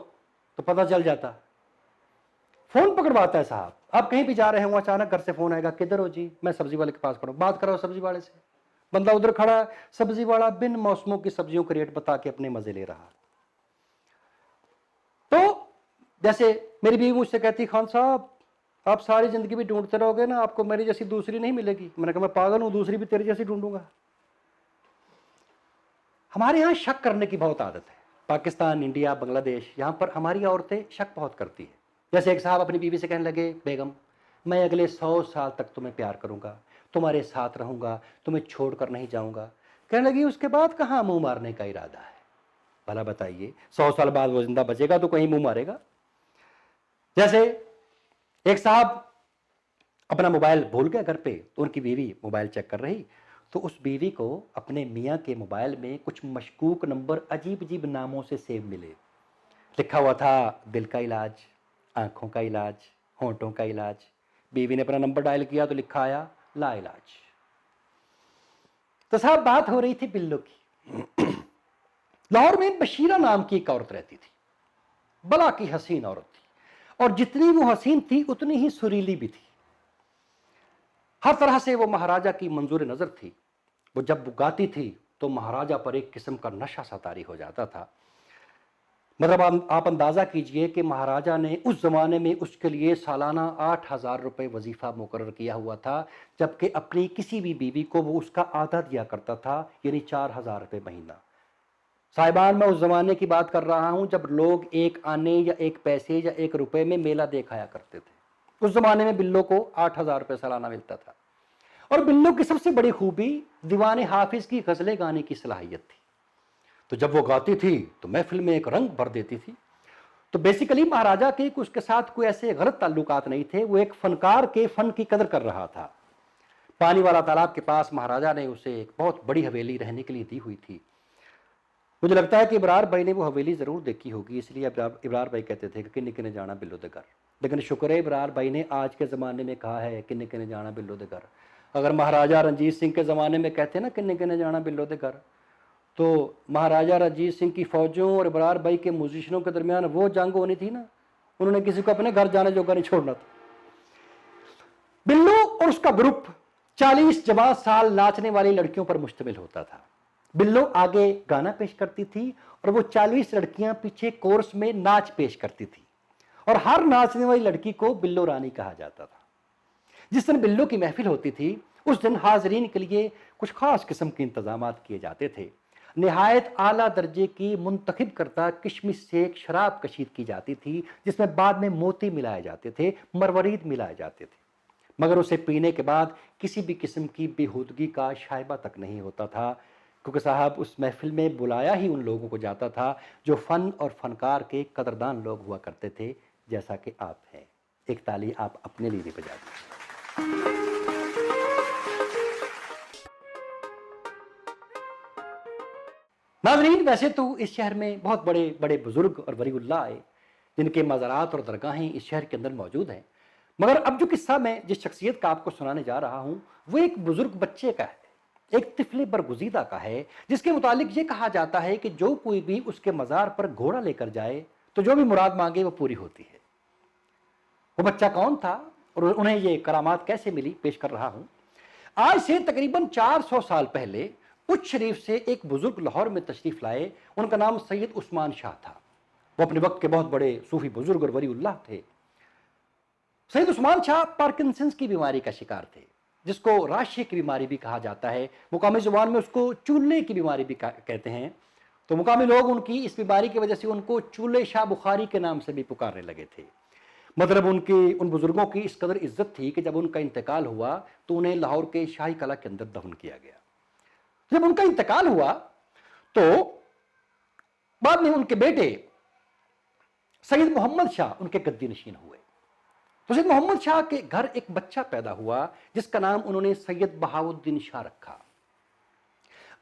तो पता चल जाता। फोन पकड़वाता है साहब, आप कहीं भी जा रहे हो अचानक घर से फोन आएगा, किधर हो जी? मैं सब्जी वाले के पास खड़ा हूं, बात करो सब्जी वाले से। बंदा उधर खड़ा, सब्जी वाला बिन मौसमों की सब्जियों के रेट बता के अपने मजे ले रहा। तो जैसे मेरी बीवी मुझसे कहती, खान साहब आप सारी जिंदगी भी ढूंढते रहोगे ना, आपको मेरी जैसी दूसरी नहीं मिलेगी। मैंने कहा मैं पागल हूं, दूसरी भी तेरी जैसी ढूंढूंगा। हमारे यहाँ शक करने की बहुत आदत है। पाकिस्तान, इंडिया, बांग्लादेश, यहाँ पर हमारी औरतें शक बहुत करती है। जैसे एक साहब अपनी बीवी से कहने लगे, बेगम मैं अगले 100 साल तक तुम्हें प्यार करूंगा, तुम्हारे साथ रहूंगा, तुम्हें छोड़कर नहीं जाऊंगा। कहने लगी, उसके बाद कहाँ मुंह मारने का इरादा है? भला बताइए, 100 साल बाद वो जिंदा बचेगा तो कहीं मुंह मारेगा? जैसे एक साहब अपना मोबाइल भूल गया घर पे, तो उनकी बीवी मोबाइल चेक कर रही, तो उस बीवी को अपने मियाँ के मोबाइल में कुछ मशकूक नंबर अजीब अजीब नामों से सेव मिले। लिखा हुआ था दिल का इलाज, आंखों का इलाज, होंठों का इलाज। बीवी ने अपना नंबर डायल किया तो लिखा आया ला इलाज। तो साहब बात हो रही थी बिल्लो की। लाहौर में बशीरा नाम की एक औरत रहती थी, बला की हसीन औरत थी, और जितनी वो हसीन थी उतनी ही सुरीली भी थी। हर तरह से वो महाराजा की मंजूर नजर थी। वो जब वो गाती थी तो महाराजा पर एक किस्म का नशा सा तारी हो जाता था। मतलब आप अंदाजा कीजिए कि महाराजा ने उस जमाने में उसके लिए सालाना 8,000 रुपये वजीफा मुकर्रर किया हुआ था, जबकि अपनी किसी भी बीवी को वो उसका आधा दिया करता था, यानी 4,000 रुपये महीना। साहिबान, मैं उस जमाने की बात कर रहा हूं जब लोग एक आने या एक पैसे या 1 रुपये में मेला देखाया करते थे। उस जमाने में बिल्लो को 8,000 रुपये सालाना मिलता था। और बिल्लो की सबसे बड़ी खूबी दीवाने हाफिज की गजलें गाने की सलाहियत थी। तो जब वो गाती थी तो महफिल में एक रंग भर देती थी। तो बेसिकली महाराजा के उसके साथ कोई ऐसे गलत ताल्लुकात नहीं थे, वो एक फनकार के फन की कदर कर रहा था। पानी वाला तालाब के पास महाराजा ने उसे एक बहुत बड़ी हवेली रहने के लिए दी हुई थी। मुझे लगता है कि इब्रार भाई ने वो हवेली जरूर देखी होगी, इसलिए इब्रार भाई कहते थे कि किन्ने किन्ने जाना बिल्लो दे घर। लेकिन शुक्र है इब्रार भाई ने आज के ज़माने में कहा है किन्ने किन्ने जाना बिल्लो दे घर। अगर महाराजा रणजीत सिंह के ज़माने में कहते ना किन्ने किन्ने जाना बिल्लो दे घर, तो महाराजा रणजीत सिंह की फौजों और इब्रार भाई के म्यूजिशियनों के दरमियान वो जंग होनी थी ना, उन्होंने किसी को अपने घर जाने जोगा नहीं छोड़ना था। बिल्लो और उसका ग्रुप 40 जवां साल नाचने वाली लड़कियों पर मुश्तमिल होता था। बिल्लो आगे गाना पेश करती थी और वो 40 लड़कियां पीछे कोर्स में नाच पेश करती थी, और हर नाचने वाली लड़की को बिल्लो रानी कहा जाता था। जिस दिन बिल्लो की महफिल होती थी उस दिन हाजरीन के लिए कुछ खास किस्म के इंतजामात किए जाते थे। निहायत आला दर्जे की मुंतखब करता किशमिश से एक शराब कशीद की जाती थी, जिसमें बाद में मोती मिलाए जाते थे, मरवरीद मिलाए जाते थे, मगर उसे पीने के बाद किसी भी किस्म की बेहूदगी का शायबा तक नहीं होता था, क्योंकि साहब उस महफिल में बुलाया ही उन लोगों को जाता था जो फ़न और फ़नकार के कदरदान लोग हुआ करते थे, जैसा कि आप हैं। एक ताली आप अपने लिए भी बजा दीजिए। नाज़रीन, वैसे तो इस शहर में बहुत बड़े बड़े बुजुर्ग और वलीउल्लाह आए, जिनके मज़ारात और दरगाहें इस शहर के अंदर मौजूद हैं, मगर अब जो किस्सा मैं जिस शख्सियत का आपको सुनाने जा रहा हूँ वो एक बुजुर्ग बच्चे का है, एक तिफले बरगुज़ीदा का है, जिसके मुतालिक ये कहा जाता है कि जो कोई भी उसके मज़ार पर घोड़ा लेकर जाए तो जो भी मुराद मांगे वो पूरी होती है। वो बच्चा कौन था और उन्हें ये करामात कैसे मिली, पेश कर रहा हूँ। आज से तकरीबन 400 साल पहले उच्च शरीफ से एक बुजुर्ग लाहौर में तशरीफ लाए। उनका नाम सैयद उस्मान शाह था। वो अपने वक्त के बहुत बड़े सूफी बुजुर्ग और वलीउल्लाह थे। सैयद उस्मान शाह पार्किंसंस की बीमारी का शिकार थे, जिसको राशिया की बीमारी भी कहा जाता है। मुकामी जुबान में उसको चूल्हे की बीमारी भी कहते हैं। तो मुकामी लोग उनकी इस बीमारी की वजह से उनको चूल्हे शाह बुखारी के नाम से भी पुकारने लगे थे। मतलब उनकी उन बुजुर्गों की इस कदर इज्जत थी कि जब उनका इंतकाल हुआ तो उन्हें लाहौर के शाही कला के अंदर दफन किया गया। जब उनका इंतकाल हुआ तो बाद में उनके बेटे सैयद मोहम्मद शाह उनके गद्दी नशीन हुए। तो सैयद मोहम्मद शाह के घर एक बच्चा पैदा हुआ जिसका नाम उन्होंने सैयद बहाउद्दीन शाह रखा।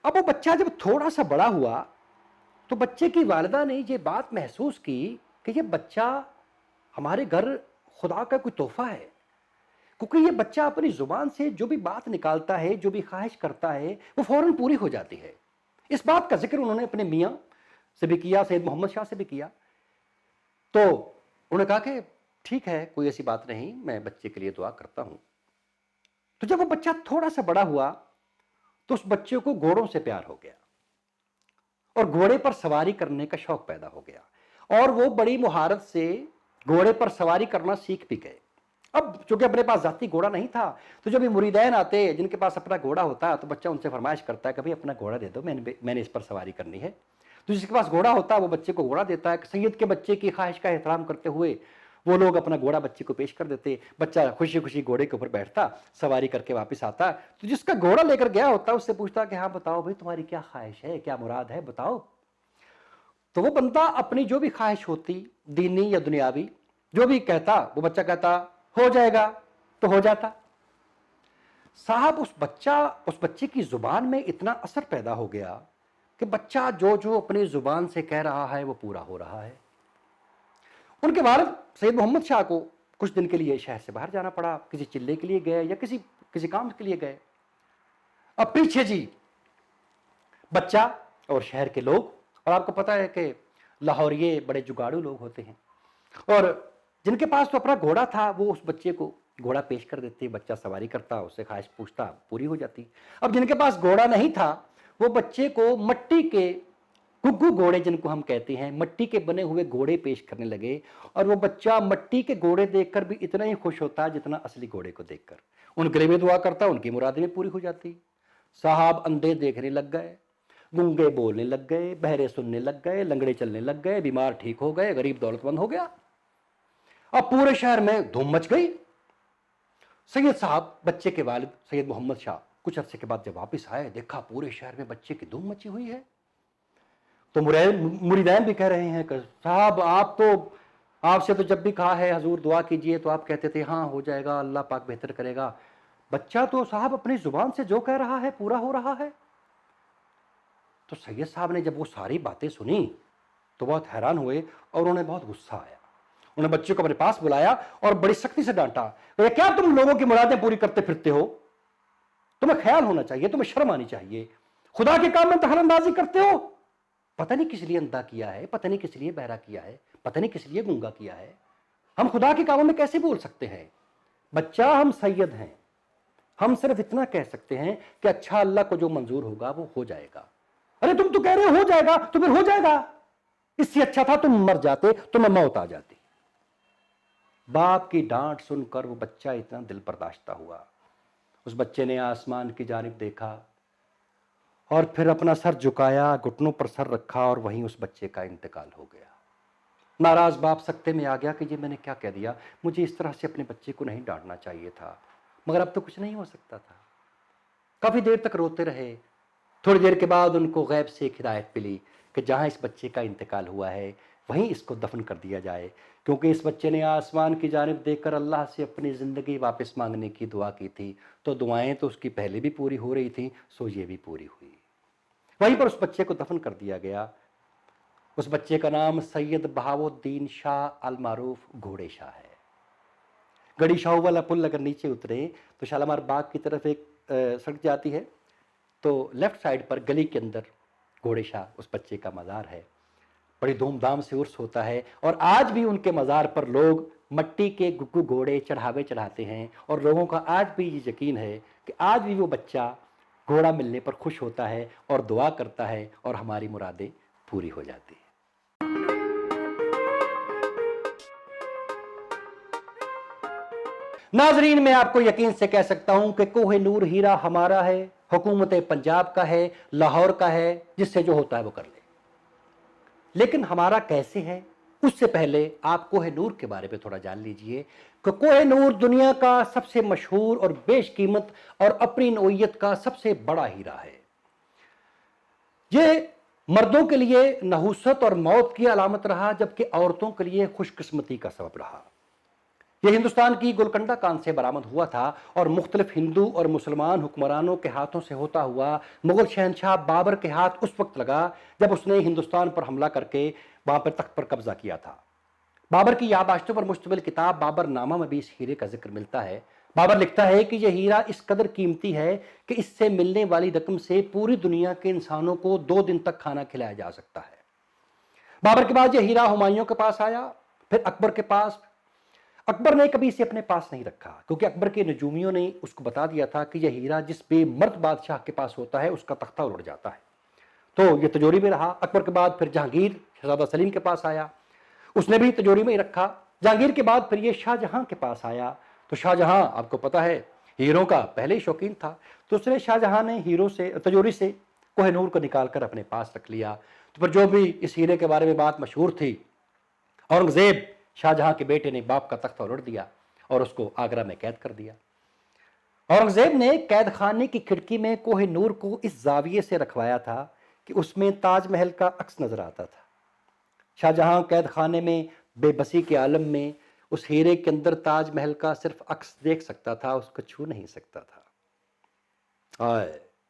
अब वो बच्चा जब थोड़ा सा बड़ा हुआ तो बच्चे की वालिदा ने ये बात महसूस की कि ये बच्चा हमारे घर खुदा का कोई तोहफा है, क्योंकि ये बच्चा अपनी जुबान से जो भी बात निकालता है, जो भी ख्वाहिश करता है, वो फौरन पूरी हो जाती है। इस बात का जिक्र उन्होंने अपने मियाँ से भी किया, सैयद मोहम्मद शाह से भी किया। तो उन्होंने कहा कि ठीक है, कोई ऐसी बात नहीं, मैं बच्चे के लिए दुआ करता हूँ। तो जब वो बच्चा थोड़ा सा बड़ा हुआ तो उस बच्चे को घोड़ों से प्यार हो गया और घोड़े पर सवारी करने का शौक पैदा हो गया और वो बड़ी मुहारत से घोड़े पर सवारी करना सीख भी गए। अब चूंकि अपने पास जाती घोड़ा नहीं था तो जब ये मुरीदैन आते जिनके पास अपना घोड़ा होता तो बच्चा उनसे फरमाइश करता है कि भाई अपना घोड़ा दे दो, मैंने इस पर सवारी करनी है। तो जिसके पास घोड़ा होता है वो बच्चे को घोड़ा देता है। सैयद के बच्चे की ख्वाहिश का एहतराम करते हुए वो लोग अपना घोड़ा बच्चे को पेश कर देते। बच्चा खुशी खुशी घोड़े के ऊपर बैठता, सवारी करके वापस आता। तो जिसका घोड़ा लेकर गया होता उससे पूछता कि हाँ बताओ भाई, तुम्हारी क्या ख्वाहिश है, क्या मुराद है, बताओ। तो वो बंदा अपनी जो भी ख्वाहिश होती, दीनी या दुनियावी, जो भी कहता, वो बच्चा कहता हो जाएगा, तो हो जाता। साहब उस बच्चे की जुबान में इतना असर पैदा हो गया कि बच्चा जो जो अपनी जुबान से कह रहा है वो पूरा हो रहा है। उनके वालिद सैयद मोहम्मद शाह को कुछ दिन के लिए शहर से बाहर जाना पड़ा, किसी चिल्ले के लिए गए या किसी काम के लिए गए। अब पीछे जी बच्चा और शहर के लोग, और आपको पता है कि लाहौरिये बड़े जुगाड़ू लोग होते हैं, और जिनके पास तो अपना घोड़ा था वो उस बच्चे को घोड़ा पेश कर देते, बच्चा सवारी करता, उससे ख्वाहिश पूछता, पूरी हो जाती। अब जिनके पास घोड़ा नहीं था वो बच्चे को मट्टी के गुग्गू घोड़े, जिनको हम कहते हैं, मट्टी के बने हुए घोड़े पेश करने लगे। और वो बच्चा मट्टी के घोड़े देखकर भी इतना ही खुश होता जितना असली घोड़े को देखकर। उनके लिए भी दुआ करता, उनकी मुरादें भी पूरी हो जाती। साहब अंधे देखने लग गए, गूंगे बोलने लग गए, बहरे सुनने लग गए, लंगड़े चलने लग गए, बीमार ठीक हो गए, गरीब दौलतमंद हो गया। अब पूरे शहर में धूम मच गई। सैयद साहब, बच्चे के वालिद सैयद मोहम्मद शाह, कुछ अरसे के बाद जब वापस आए, देखा पूरे शहर में बच्चे की धूम मची हुई है। तो मुरीदैन भी कह रहे हैं कि साहब आपसे तो जब भी कहा है हजूर दुआ कीजिए तो आप कहते थे हाँ हो जाएगा, अल्लाह पाक बेहतर करेगा। बच्चा तो साहब अपनी जुबान से जो कह रहा है पूरा हो रहा है। तो सैयद साहब ने जब वो सारी बातें सुनी तो बहुत हैरान हुए और उन्हें बहुत गुस्सा आया। उन्होंने बच्चे को अपने पास बुलाया और बड़ी सख्ती से डांटा, तो क्या तुम लोगों की मुरादें पूरी करते फिरते हो? तुम्हें ख्याल होना चाहिए, तुम्हें शर्म आनी चाहिए, खुदा के काम में दखलंदाजी करते हो। पता नहीं किस लिए अंधा किया है, पता नहीं किस लिए बहरा किया है, पता नहीं किस लिए गूंगा किया है। हम खुदा के कामों में कैसे बोल सकते हैं? बच्चा, हम सैयद हैं, हम सिर्फ इतना कह सकते हैं कि अच्छा अल्लाह को जो मंजूर होगा वो हो जाएगा। अरे तुम तो कह रहे हो जाएगा, तो फिर हो जाएगा। इससे अच्छा था तुम मर जाते, तुम्हें मौत आ जाती। बाप की डांट सुनकर वो बच्चा इतना दिल बर्दाश्ता हुआ उस बच्चे ने आसमान की जानिब देखा और फिर अपना सर झुकाया, घुटनों पर सर रखा और वहीं उस बच्चे का इंतकाल हो गया। नाराज बाप सकते में आ गया कि ये मैंने क्या कह दिया, मुझे इस तरह से अपने बच्चे को नहीं डांटना चाहिए था, मगर अब तो कुछ नहीं हो सकता था। काफी देर तक रोते रहे। थोड़ी देर के बाद उनको गैब से एक हिदायत मिली कि जहां इस बच्चे का इंतकाल हुआ है वहीं इसको दफन कर दिया जाए, क्योंकि इस बच्चे ने आसमान की जानिब देखकर अल्लाह से अपनी ज़िंदगी वापस मांगने की दुआ की थी। तो दुआएं तो उसकी पहले भी पूरी हो रही थी, सो ये भी पूरी हुई। वहीं पर उस बच्चे को दफन कर दिया गया। उस बच्चे का नाम सैयद बहाउद्दीन शाह अल मारूफ घोड़े शाह है। गड़ी शाह वाला पुल अगर नीचे उतरे तो शालीमार बाग की तरफ एक सड़क जाती है, तो लेफ्ट साइड पर गली के अंदर घोड़े शाह उस बच्चे का मज़ार है। बड़ी धूमधाम से उर्स होता है और आज भी उनके मज़ार पर लोग मट्टी के गुग्गू घोड़े चढ़ावे चढ़ाते हैं और लोगों का आज भी ये यकीन है कि आज भी वो बच्चा घोड़ा मिलने पर खुश होता है और दुआ करता है और हमारी मुरादें पूरी हो जाती हैं। नाजरीन, मैं आपको यकीन से कह सकता हूं कि कोहे नूर हीरा हमारा है, हुकूमत पंजाब का है, लाहौर का है, जिससे जो होता है वो कर ले। लेकिन हमारा कैसे है, उससे पहले आप कोहे नूर के बारे में थोड़ा जान लीजिए कि कोहे नूर दुनिया का सबसे मशहूर और बेशकीमत और अपनी नौइयत का सबसे बड़ा हीरा है। यह मर्दों के लिए नहुसत और मौत की अलामत रहा, जबकि औरतों के लिए खुशकिस्मती का सबब रहा। यह हिंदुस्तान की गोलकंडा कान से बरामद हुआ था और मुख्तलिफ हिंदू और मुसलमान हुक्मरानों के हाथों से होता हुआ मुगल शहनशाह बाबर के हाथ उस वक्त लगा जब उसने हिंदुस्तान पर हमला करके वहां पर तख्त पर कब्जा किया था। बाबर की याददाश्तों पर मुश्तमिल किताब बाबर नामा में भी इस हीरे का जिक्र मिलता है। बाबर लिखता है कि यह हीरा इस कदर कीमती है कि इससे मिलने वाली रकम से पूरी दुनिया के इंसानों को 2 दिन तक खाना खिलाया जा सकता है। बाबर के बाद यह हीरा हुमायूं के पास आया, फिर अकबर के पास। अकबर ने कभी इसे अपने पास नहीं रखा, क्योंकि अकबर के नजूमियों ने उसको बता दिया था कि यह हीरा जिस बेमर्द बादशाह के पास होता है उसका तख्ता उलट जाता है। तो यह तिजोरी में रहा। अकबर के बाद फिर जहांगीर शहजादा सलीम के पास आया, उसने भी तिजोरी में ही रखा। जहांगीर के बाद फिर यह शाहजहां के पास आया। तो शाहजहां आपको पता है हीरों का पहले ही शौकीन था, तो उसने शाहजहां ने हीरो से तिजोरी से कोहिनूर को निकालकर अपने पास रख लिया। तो फिर जो भी इस हीरे के बारे में बात मशहूर थी, औरंगजेब शाहजहां के बेटे ने बाप का तख्ता उलट दिया और उसको आगरा में कैद कर दिया। औरंगजेब ने कैद खाने की खिड़की में कोहिनूर को इस जाविये से रखवाया था कि उसमें ताजमहल का अक्स नजर आता था। शाहजहां कैद खाने में बेबसी के आलम में उस हीरे के अंदर ताजमहल का सिर्फ अक्स देख सकता था, उसको छू नहीं सकता था।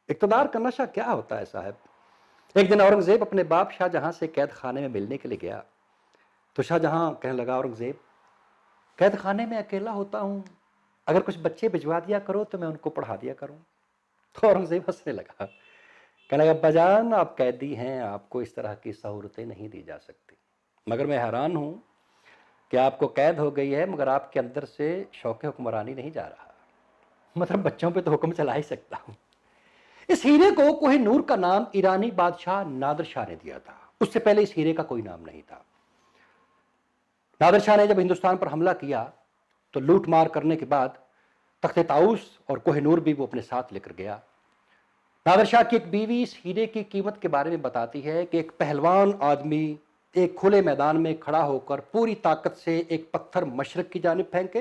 इक़्तिदार का नशा क्या होता है साहब। एक दिन औरंगजेब अपने बाप शाहजहां से कैद खाने में मिलने के लिए गया, तो शाहजहां कहने लगा, औरंगजेब कैद खाने में अकेला होता हूं, अगर कुछ बच्चे भिजवा दिया करो तो मैं उनको पढ़ा दिया करूं। तो औरंगजेब हंसने लगा, कहने लगा, अब्बाजान आप कैदी हैं, आपको इस तरह की सहूलतें नहीं दी जा सकती, मगर मैं हैरान हूं कि आपको कैद हो गई है मगर आपके अंदर से शौक़ हुक्मरानी नहीं जा रहा, मतलब बच्चों पे तो हुक्म चला ही सकता हूं। इस हीरे को कोहिनूर का नाम ईरानी बादशाह नादिर शाह ने दिया था। उससे पहले इस हीरे का कोई नाम नहीं था। नादिर शाह ने जब हिंदुस्तान पर हमला किया तो लूट मार करने के बाद तख्ते ताउस और कोहिनूर भी वो अपने साथ लेकर गया। नादिर शाह की एक बीवी इस हीरे की कीमत के बारे में बताती है कि एक पहलवान आदमी एक खुले मैदान में खड़ा होकर पूरी ताकत से एक पत्थर मशरक की जानिब फेंके,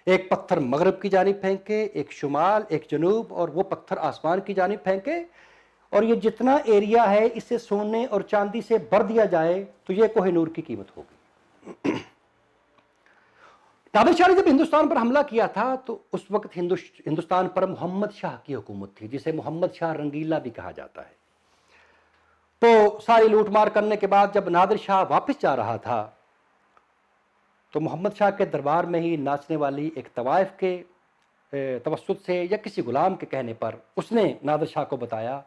एक पत्थर मगरब की जानिब फेंके, एक शुमाल, एक जनूब, और वो पत्थर आसमान की जानिब फेंके, और ये जितना एरिया है इसे सोने और चांदी से भर दिया जाए तो ये कोहिनूर की कीमत होगी। नादिर शाह ने जब हिंदुस्तान पर हमला किया था तो उस वक्त हिंदुस्तान पर मोहम्मद शाह की हुकूमत थी, जिसे मोहम्मद शाह रंगीला भी कहा जाता है। तो सारी लूटमार करने के बाद जब नादिर शाह वापस जा रहा था तो मोहम्मद शाह के दरबार में ही नाचने वाली एक तवाइफ के तवस्सुत से या किसी गुलाम के कहने पर उसने नादिर शाह को बताया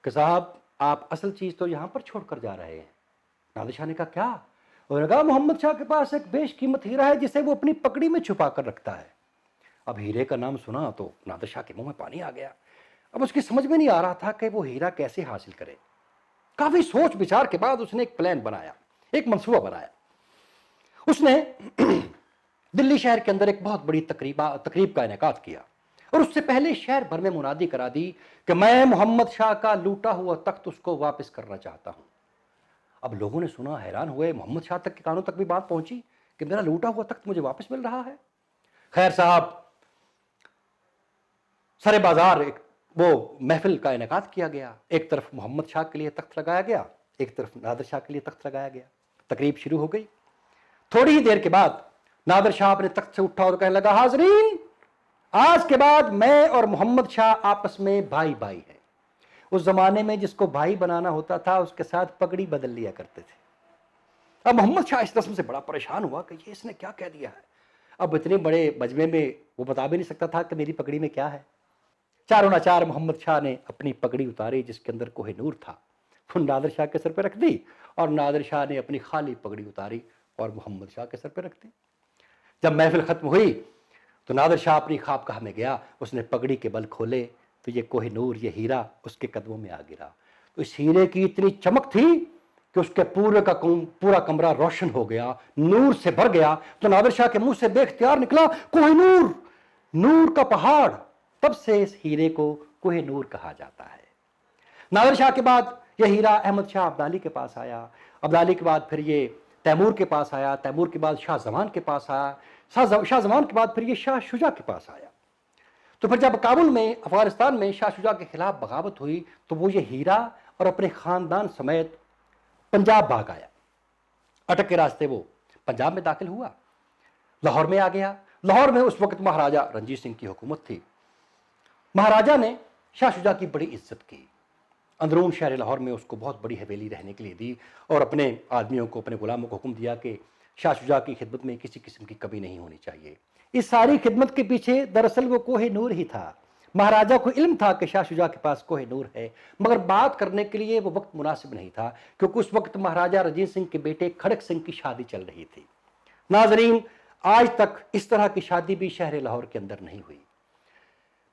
कि साहब आप असल चीज़ तो यहाँ पर छोड़कर जा रहे हैं। नादिर शाह ने कहा, क्या? उन्होंने कहा, मोहम्मद शाह के पास एक बेशकीमत हीरा है जिसे वो अपनी पकड़ी में छुपा कर रखता है। अब हीरे का नाम सुना तो नादिर शाह के मुंह में पानी आ गया। अब उसकी समझ में नहीं आ रहा था कि वो हीरा कैसे हासिल करे। काफी सोच विचार के बाद उसने एक प्लान बनाया, एक मंसूबा बनाया। उसने दिल्ली शहर के अंदर एक बहुत बड़ी तकरीब का इनेकाद किया اور اس سے پہلے شہر بھر میں منادی کرا دی کہ میں محمد شاہ کا لوٹا ہوا تخت اس کو واپس کرنا چاہتا ہوں۔ اب لوگوں نے سنا، حیران ہوئے، محمد شاہ تک کے کانوں تک بھی بات پہنچی کہ میرا لوٹا ہوا تخت مجھے واپس مل رہا ہے۔ خیر صاحب، سرے بازار ایک وہ محفل کا انعقاد کیا گیا، ایک طرف محمد شاہ کے لیے تخت لگایا گیا، ایک طرف نادر شاہ کے لیے تخت لگایا گیا۔ تقریب شروع ہو گئی۔ تھوڑی ہی دیر کے بعد نادر شاہ اپنے تخت سے اٹھا اور کہنے لگا، حاضرین، آج کے بعد میں اور محمد شاہ آپس میں بھائی بھائی ہیں۔ اس زمانے میں جس کو بھائی بنانا ہوتا تھا اس کے ساتھ پگڑی بدل لیا کرتے تھے۔ اب محمد شاہ اس رسم سے بڑا پریشان ہوا کہ یہ اس نے کیا کہہ دیا ہے۔ اب اتنے بڑے مجمع میں وہ بتا بھی نہیں سکتا تھا کہ میری پگڑی میں کیا ہے۔ چاروں ناچار محمد شاہ نے اپنی پگڑی اتاری جس کے اندر کوہ نور تھا، وہ نادر شاہ کے سر پہ رکھ دی، اور نادر شاہ نے اپنی خالی پگڑی اتاری اور محمد شاہ کے سر پہ رکھ دی۔ جب محفل ختم ہوئی تو نادر شاہ اپنی خوابگاہ میں گیا، اس نے پگڑی کے بل کھولے تو یہ کوہ نور، یہ ہیرا اس کے قدموں میں آ گرا۔ تو اس ہیرے کی اتنی چمک تھی کہ اس کے پورا کمرہ روشن ہو گیا، نور سے بھر گیا۔ تو نادر شاہ کے منہ سے بے اختیار نکلا، کوہ نور، نور کا پہاڑ۔ تب سے اس ہیرے کو کوہ نور کہا جاتا ہے۔ نادر شاہ کے بعد یہ ہیرا احمد شاہ ابدالی کے پاس آیا، ابدالی کے بعد پھر یہ تیمور کے پاس آیا، تیمور کے بعد شاہ زمان کے پاس آیا، شاہ زمان کے بعد پھر یہ شاہ شجاع کے پاس آیا۔ تو پھر جب کابل میں، افغانستان میں شاہ شجاع کے خلاف بغاوت ہوئی تو وہ یہ ہیرا اور اپنے خاندان سمیت پنجاب بھاگ آیا۔ اٹک کے راستے وہ پنجاب میں داخل ہوا، لاہور میں آ گیا۔ لاہور میں اس وقت مہاراجہ رنجیت سنگھ کی حکومت تھی۔ مہاراجہ نے شاہ شجاع کی بڑی عزت کی، اندرون شہر لاہور میں اس کو بہت بڑی حویلی رہنے کے لیے دی، اور اپنے آدمیوں کو، اپنے غلاموں کو حکم دیا کہ شاہ شجاع کی خدمت میں کسی قسم کی کمی نہیں ہونی چاہیے۔ اس ساری خدمت کے پیچھے دراصل وہ کوہ نور ہی تھا۔ مہاراجہ کو علم تھا کہ شاہ شجاع کے پاس کوہ نور ہے، مگر بات کرنے کے لیے وہ وقت مناسب نہیں تھا، کیونکہ اس وقت مہاراجہ رنجیت سنگھ کے بیٹے کھڑک سنگھ کی شادی چل رہی تھی۔ ناظرین، آج تک اس طرح کی شادی بھی شہر لاہور کے اندر نہیں ہوئی۔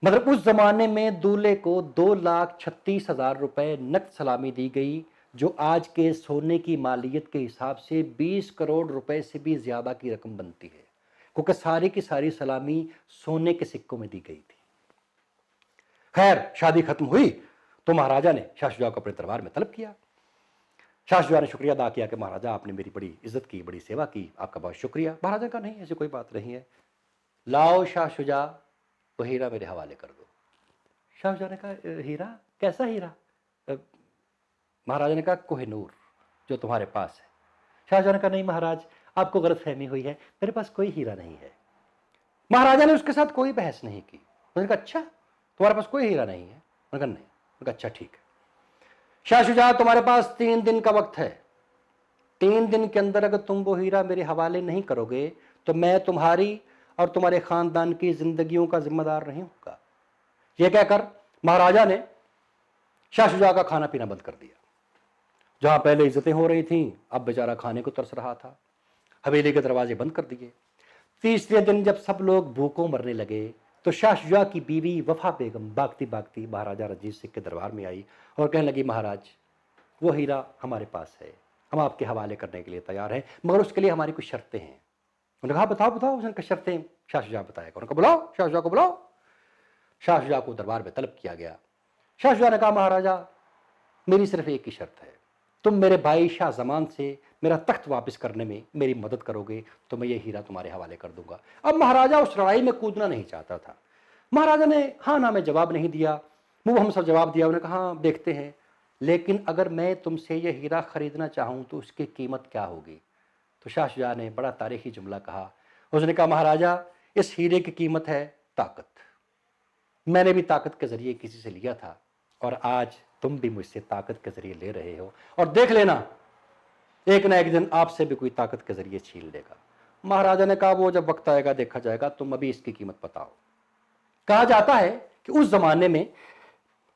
مطلب اس زمانے میں دولہے کو 2,36,000 روپے نقد سلامی دی گئی، جو آج کے سونے کی مالیت کے حساب سے 20 کروڑ روپے سے بھی زیادہ کی رقم بنتی ہے، کیونکہ ساری کی ساری سلامی سونے کے سکوں میں دی گئی تھی۔ خیر، شادی ختم ہوئی تو مہاراجہ نے شاہ شجاع کو اپنے دربار میں طلب کیا۔ شاہ شجاع نے شکریہ ادا کیا کہ مہاراجہ آپ نے میری بڑی عزت کی، بڑی سیوا کی، آپ کا بہت شکریہ۔ مہاراجہ کا نہیں، ایسی کوئی بات نہیں ہے، لاؤ شاہ شجاع، وہ ہیرا میرے حوالے کر دو۔ شاہ شجاع نے کہا، ہیرا؟ کیسا ہیرا؟ مہاراجہ نے کہا، کوہ نور جو تمہارے پاس ہے۔ شاہ شجاع نے کہا، نہیں مہاراج، آپ کو غلط فہمی ہوئی ہے، میرے پاس کوئی ہیرا نہیں ہے۔ مہاراجہ نے اس کے ساتھ کوئی بحث نہیں کی۔ انہوں نے کہا، اچھا تمہارے پاس کوئی ہیرا نہیں ہے؟ انہوں نے کہا نہیں۔ انہوں نے کہا، اچھا ٹھیک ہے، شاہ شجاع تمہارے پاس 3 دن کا وقت ہے، 3 دن کے اندر اگر تم وہ ہیرا میرے حوالے نہیں کرو گے تو میں تمہاری اور تمہارے خاندان کی زندگیوں کا ذمہ دار نہیں ہوں گا۔ یہ کہہ کر مہاراجہ نے شاہ شجاع کا کھانا پینا بند کر دیا۔ جہاں پہلے عزتیں ہو رہی تھیں، اب بیچارہ کھانے کو ترس رہا تھا۔ حویلی کے دروازے بند کر دیے۔ تیسرے دن جب سب لوگ بھوکوں مرنے لگے تو شاہ شجاع کی بیوی وفا بیگم بھاگتی بھاگتی مہاراجہ رنجیت سنگھ کے دربار میں آئی اور کہنے لگی، مہاراج وہ ہیرا ہمارے پاس ہے، ہم آپ کے حوالے کرنے کے لیے تیار ہیں، مگر اس کے لیے ہماری کچھ شرطیں ہیں۔ انہوں نے کہا، بتاؤ بتاؤ۔ اس نے کہا، شرطیں؟ شاہ شجاع بتایا گا۔ انہوں نے کہا، بلاؤ شاہ شجاع کو، بلاؤ۔ شاہ شجاع کو دربار میں طلب کیا گیا۔ شاہ شجاع نے کہا، مہاراجہ میری صرف ایک ہی شرط ہے، تم میرے بھائی شاہ زمان سے میرا تخت واپس کرنے میں میری مدد کرو گے تو میں یہ ہیرا تمہارے حوالے کر دوں گا۔ اب مہاراجہ اس لڑائی میں کودنا نہیں چاہتا تھا۔ مہاراجہ نے ہاں نہ میں جواب نہیں دیا، منہ ہم سب جواب دیا۔ انہوں نے کہا، ہاں دیکھتے ہیں، لیکن اگر میں تم سے یہ ہیرا خریدنا چاہوں تو اس کی قیمت کیا ہوگی؟ تو شاہ شجاع نے بڑا تاریخی جملہ کہا۔ اس نے کہا، مہاراجہ اس ہیرے کی قیمت ہے طاقت، میں نے بھی طاقت کے ذریعے کسی سے لیا تھا، اور آج تم بھی مجھ سے طاقت کے ذریعے لے رہے ہو، اور دیکھ لینا ایک نہ ایک دن آپ سے بھی کوئی طاقت کے ذریعے چھین لے گا۔ مہاراجہ نے کہا، وہ جب وقت آئے گا دیکھا جائے گا، تم ابھی اس کی قیمت بتاؤ۔ کہا جاتا ہے کہ اس زمانے میں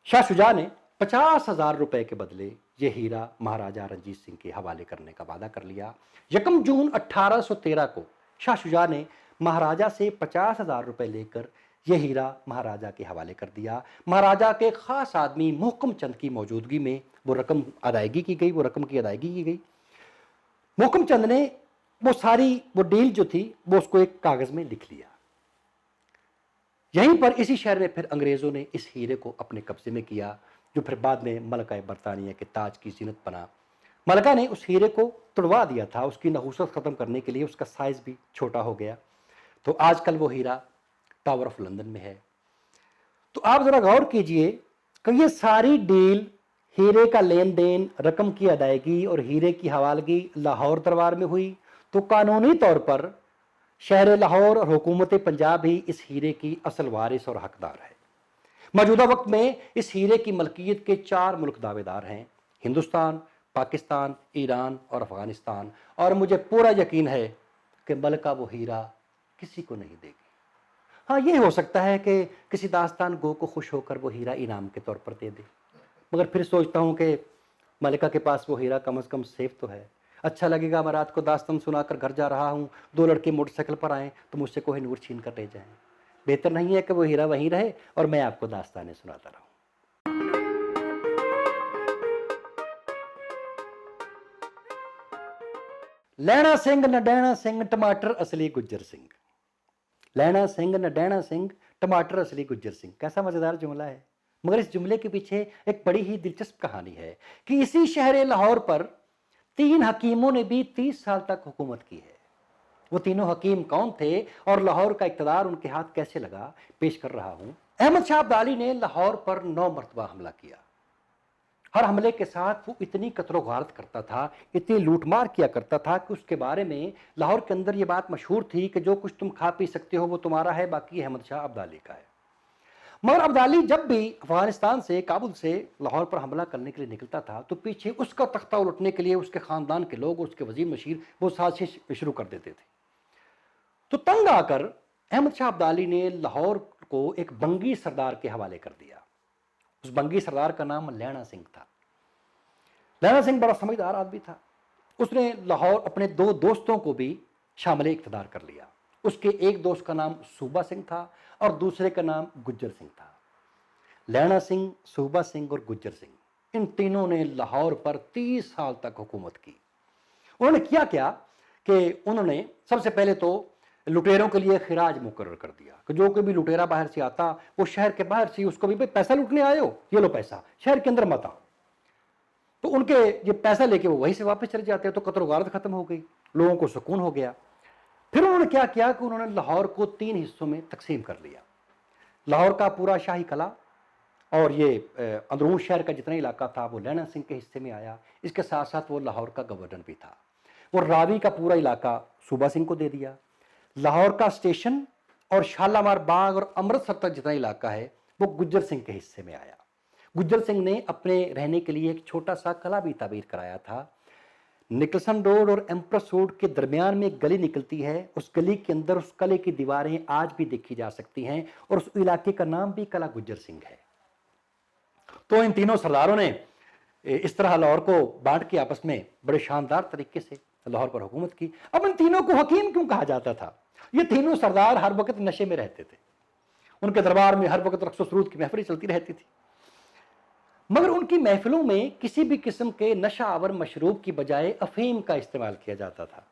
شاہ شجاع نے 50,000 روپے کے بدلے یہ ہیرا مہاراجہ رنجیت سنگھ کے حوالے کرنے کا وعدہ کر لیا۔ 1 جون 1813 کو شاہ شجاع نے مہاراجہ سے 50,000 روپے لے کر یہ ہیرا مہاراجہ کے حوالے کر دیا۔ مہاراجہ کے خاص آدمی محکم چند کی موجودگی میں وہ رقم ادائیگی کی گئی، وہ رقم کی ادائیگی کی گئی۔ محکم چند نے وہ ڈیل جو تھی وہ اس کو ایک کاغذ میں لکھ لیا۔ यहीं पर इसी शहर में फिर अंग्रेज़ों ने इस हीरे को अपने कब्जे में किया, जो फिर बाद में मलका बरतानिया के ताज की ज़ीनत बना। मलका ने उस हीरे को तुड़वा दिया था, उसकी नहूसत ख़त्म करने के लिए उसका साइज़ भी छोटा हो गया। तो आजकल वो हीरा टावर ऑफ लंदन में है। तो आप ज़रा गौर कीजिए कि ये सारी डील, हीरे का लेन देन, रकम की अदायगी और हीरे की हवालगी लाहौर दरबार में हुई, तो कानूनी तौर पर शहर लाहौर और हुकूमत पंजाब ही इस हीरे की असल वारिस और हकदार है। मौजूदा वक्त में इस हीरे की मलकियत के 4 मुल्क दावेदार हैं: हिंदुस्तान, पाकिस्तान, ईरान और अफगानिस्तान। और मुझे पूरा यकीन है कि मलका वो हीरा किसी को नहीं देगी। हाँ, ये हो सकता है कि किसी दास्तान गो को खुश होकर वो हीरा इनाम के तौर पर दे दे, मगर फिर सोचता हूँ कि मलिका के पास वो हीरा कम से कम सेफ तो है। अच्छा लगेगा मैं रात को दास्तान सुनाकर घर जा रहा हूँ, 2 लड़के मोटरसाइकिल पर आएँ तो मुझसे कोहिनूर छीन कर ले जाएं। बेहतर नहीं है कि वो हीरा वहीं रहे और मैं आपको दास्तानें सुनाता रहूँ। लैना सिंह नडैना सिंह टमाटर असली गुज्जर सिंह। लैना सिंह नडैना सिंह टमाटर असली गुज्जर सिंह। कैसा मजेदार जुमला है, मगर इस जुमले के पीछे एक बड़ी ही दिलचस्प कहानी है कि इसी शहर लाहौर पर 3 हकीमों ने भी 30 साल तक हुकूमत की है। वो तीनों हकीम कौन थे और लाहौर का इक़्तिदार उनके हाथ कैसे लगा, पेश कर रहा हूं। अहमद शाह अब्दाली ने लाहौर पर 9 मरतबा हमला किया। हर हमले के साथ वो इतनी कत्लो गारत करता था, इतनी लूटमार किया करता था कि उसके बारे में लाहौर के अंदर ये बात मशहूर थी कि जो कुछ तुम खा पी सकते हो वो तुम्हारा है, बाकी अहमद शाह अब्दाली का है। मगर अब्दाली जब भी अफगानिस्तान से, काबुल से लाहौर पर हमला करने के लिए निकलता था तो पीछे उसका तख्ता उलटने के लिए उसके खानदान के लोग, उसके वजीर मशीर वो साजिश शुरू कर देते थे। तो तंग आकर अहमद शाह अब्दाली ने लाहौर को एक बंगी सरदार के हवाले कर दिया। उस बंगी सरदार का नाम लैना सिंह था। लैना सिंह बड़ा समझदार आदमी था। उसने लाहौर अपने 2 दोस्तों को भी शामिल इक़्तिदार कर लिया। उसके एक दोस्त का नाम सूबा सिंह था और दूसरे का नाम गुज्जर सिंह था। लैना सिंह, सूबा सिंह और गुज्जर सिंह, इन तीनों ने लाहौर पर 30 साल तक हुकूमत की। उन्होंने किया क्या कि उन्होंने सबसे पहले तो लुटेरों के लिए खिराज मुकर्रर कर दिया कि जो कोई भी लुटेरा बाहर से आता वो शहर के बाहर से उसको भी, भाई पैसा लूटने आए हो, ये लो पैसा, शहर के अंदर मत आओ। तो उनके ये पैसा लेके वो वहीं से वापस चले जाते हैं। तो कत्ल गारत खत्म हो गई, लोगों को सुकून हो गया। फिर उन्होंने क्या किया कि उन्होंने लाहौर को 3 हिस्सों में तकसीम कर लिया। लाहौर का पूरा शाही कला और ये अंदरून शहर का जितना इलाका था वो लैना सिंह के हिस्से में आया। इसके साथ साथ वो लाहौर का गवर्नर भी था। वो रावी का पूरा इलाका सूबा सिंह को दे दिया। लाहौर का स्टेशन और शालामार बाग और अमृतसर तक जितना इलाका है वो गुज्जर सिंह के हिस्से में आया। गुज्जर सिंह ने अपने रहने के लिए एक छोटा सा कला भी ताबीर कराया था। निकलसन रोड और एम्प्रेस रोड के दरमियान में एक गली निकलती है। उस गली के अंदर उस किले की दीवारें आज भी देखी जा सकती हैं और उस इलाके का नाम भी कला गुज्जर सिंह है। तो इन तीनों सरदारों ने इस तरह लाहौर को बांट के आपस में बड़े शानदार तरीके से लाहौर पर हुकूमत की। अब इन तीनों को हकीम क्यों कहा जाता था? ये तीनों सरदार हर वक्त नशे में रहते थे। उनके दरबार में हर वक्त रक्स व सुरूद की महफिल चलती रहती थी, मगर उनकी महफिलों में किसी भी किस्म के नशा आवर मशरूब की बजाय अफीम का इस्तेमाल किया जाता था।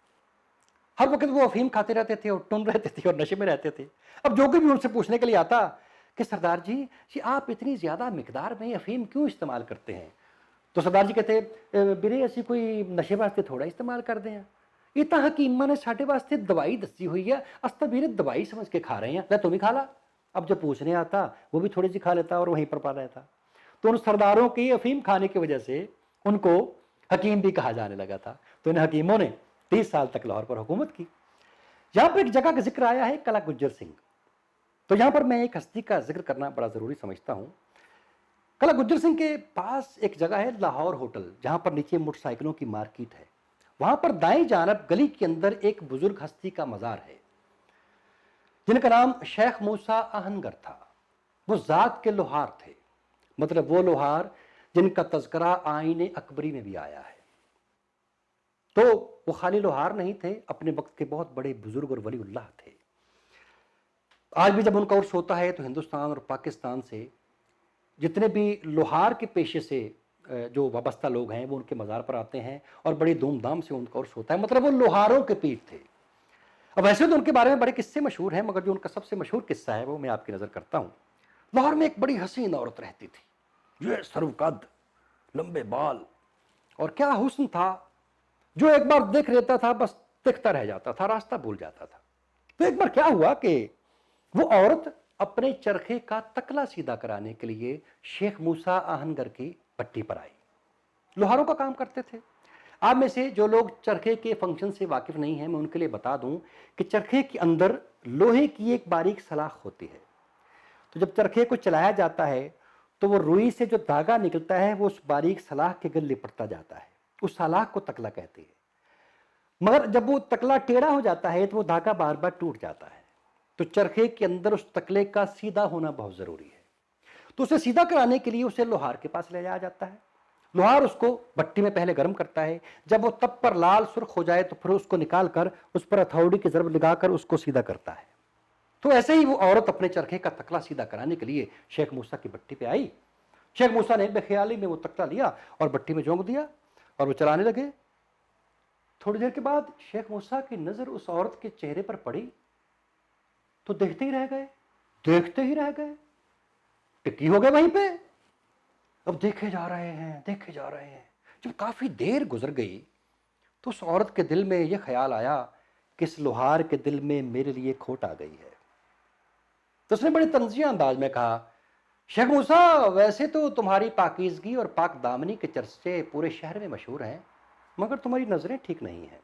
हर वक्त वो अफीम खाते रहते थे और टुन रहते थे और नशे में रहते थे। अब जो कोई भी उनसे पूछने के लिए आता कि सरदार जी आप इतनी ज्यादा मिकदार में अफीम क्यों इस्तेमाल करते हैं, तो सरदार जी कहते बिरे ऐसी कोई नशे वास्ते थोड़ा इस्तेमाल कर दें, ये तो हकीमा ने साढ़े वास्ते दवाई दसी हुई है, अस्ता बीरे दवाई समझ के खा रहे हैं, ले तुम ही खा ला। अब जब पूछने आता वो भी थोड़ी सी खा लेता और वहीं पर पा रहता। तो उन सरदारों की अफीम खाने की वजह से उनको हकीम भी कहा जाने लगा था। तो इन हकीमों ने 30 साल तक लाहौर पर हुकूमत की। यहां पर एक जगह का जिक्र आया है, कला गुज्जर सिंह। तो यहां पर मैं एक हस्ती का जिक्र करना बड़ा जरूरी समझता हूं। कला गुज्जर सिंह के पास एक जगह है लाहौर होटल, जहां पर नीचे मोटरसाइकिलों की मार्केट है। वहां पर दाएं जानब गली के अंदर एक बुजुर्ग हस्ती का मजार है जिनका नाम शेख मूसा आहनगर था। वो जात के लोहार थे, मतलब वो लोहार जिनका तज़किरा आईने अकबरी में भी आया है। तो वो खाली लोहार नहीं थे, अपने वक्त के बहुत बड़े बुजुर्ग और वलीउल्लाह थे। आज भी जब उनका उर्स होता है तो हिंदुस्तान और पाकिस्तान से जितने भी लोहार के पेशे से जो वाबस्ता लोग हैं वो उनके मज़ार पर आते हैं और बड़ी धूमधाम से उनका उर्स होता है। मतलब वो लोहारों के पीर थे। اب ویسے تو ان کے بارے میں بڑے قصے مشہور ہیں، مگر جو ان کا سب سے مشہور قصہ ہے وہ میں آپ کی نظر کرتا ہوں۔ لاہور میں ایک بڑی حسین عورت رہتی تھی، یہ سرو قد، لمبے بال، اور کیا حسن تھا، جو ایک بار دیکھ لیتا تھا بس دیکھتا رہ جاتا تھا، راستہ بھول جاتا تھا۔ تو ایک بار کیا ہوا کہ وہ عورت اپنے چرخے کا تکلا سیدھا کرانے کے لیے شیخ موسیٰ آہنگر کی پٹی پر آئی۔ لوہاروں کا کام کرتے تھے۔ آپ میں سے جو لوگ چرخے کے فنکشن سے واقف نہیں ہیں، میں ان کے لیے بتا دوں کہ چرخے کے اندر لوہے کی ایک باریک سلاخ ہوتی ہے۔ تو جب چرخے کو چلایا جاتا ہے تو وہ روئی سے جو دھاگا نکلتا ہے وہ اس باریک سلاخ کے گل لپٹتا جاتا ہے، اس سلاخ کو تکلا کہتے ہیں۔ مگر جب وہ تکلا ٹیڑھا ہو جاتا ہے تو وہ دھاگا بار بار ٹوٹ جاتا ہے، تو چرخے کے اندر اس تکلے کا سیدھا ہونا بہت ضروری ہے۔ تو اسے سیدھا کرانے کے لیے اسے لوہار کے پاس لے جایا جاتا ہے۔ لوہار اس کو بھٹی میں پہلے گرم کرتا ہے، جب وہ تپ پر لال سرخ ہو جائے تو پھر اس کو نکال کر اس پر ہتھوڑی کی ضرب لگا کر اس کو سیدھا کرتا ہے۔ تو ایسے ہی وہ عورت اپنے چرخے کا تکلا سیدھا کرانے کے لیے شیخ موسیٰ کی بھٹی پہ آئی۔ شیخ موسیٰ نے بے خیالی میں وہ تکلا لیا اور بھٹی میں جھونک دیا اور وہ چلانے لگے۔ تھوڑی دیر کے بعد شیخ موسیٰ کی نظر اس عورت کے چہرے پر پڑی تو دیکھتے ہی رہ گئے، ٹکی ہو گئے وہیں پہ۔ اب دیکھے جا رہے ہیں۔ جب کافی دیر گزر گئی تو اس عورت کے دل میں یہ خیال آیا کہ اس لوہار کے دل میں میرے لیے کھوٹ آ گئی ہے۔ تو اس نے بڑے طنزیہ انداز میں کہا، شیخ موسیٰ ویسے تو تمہاری پاکیزگی اور پاک دامنی کے چرچے پورے شہر میں مشہور ہیں، مگر تمہاری نظریں ٹھیک نہیں ہیں،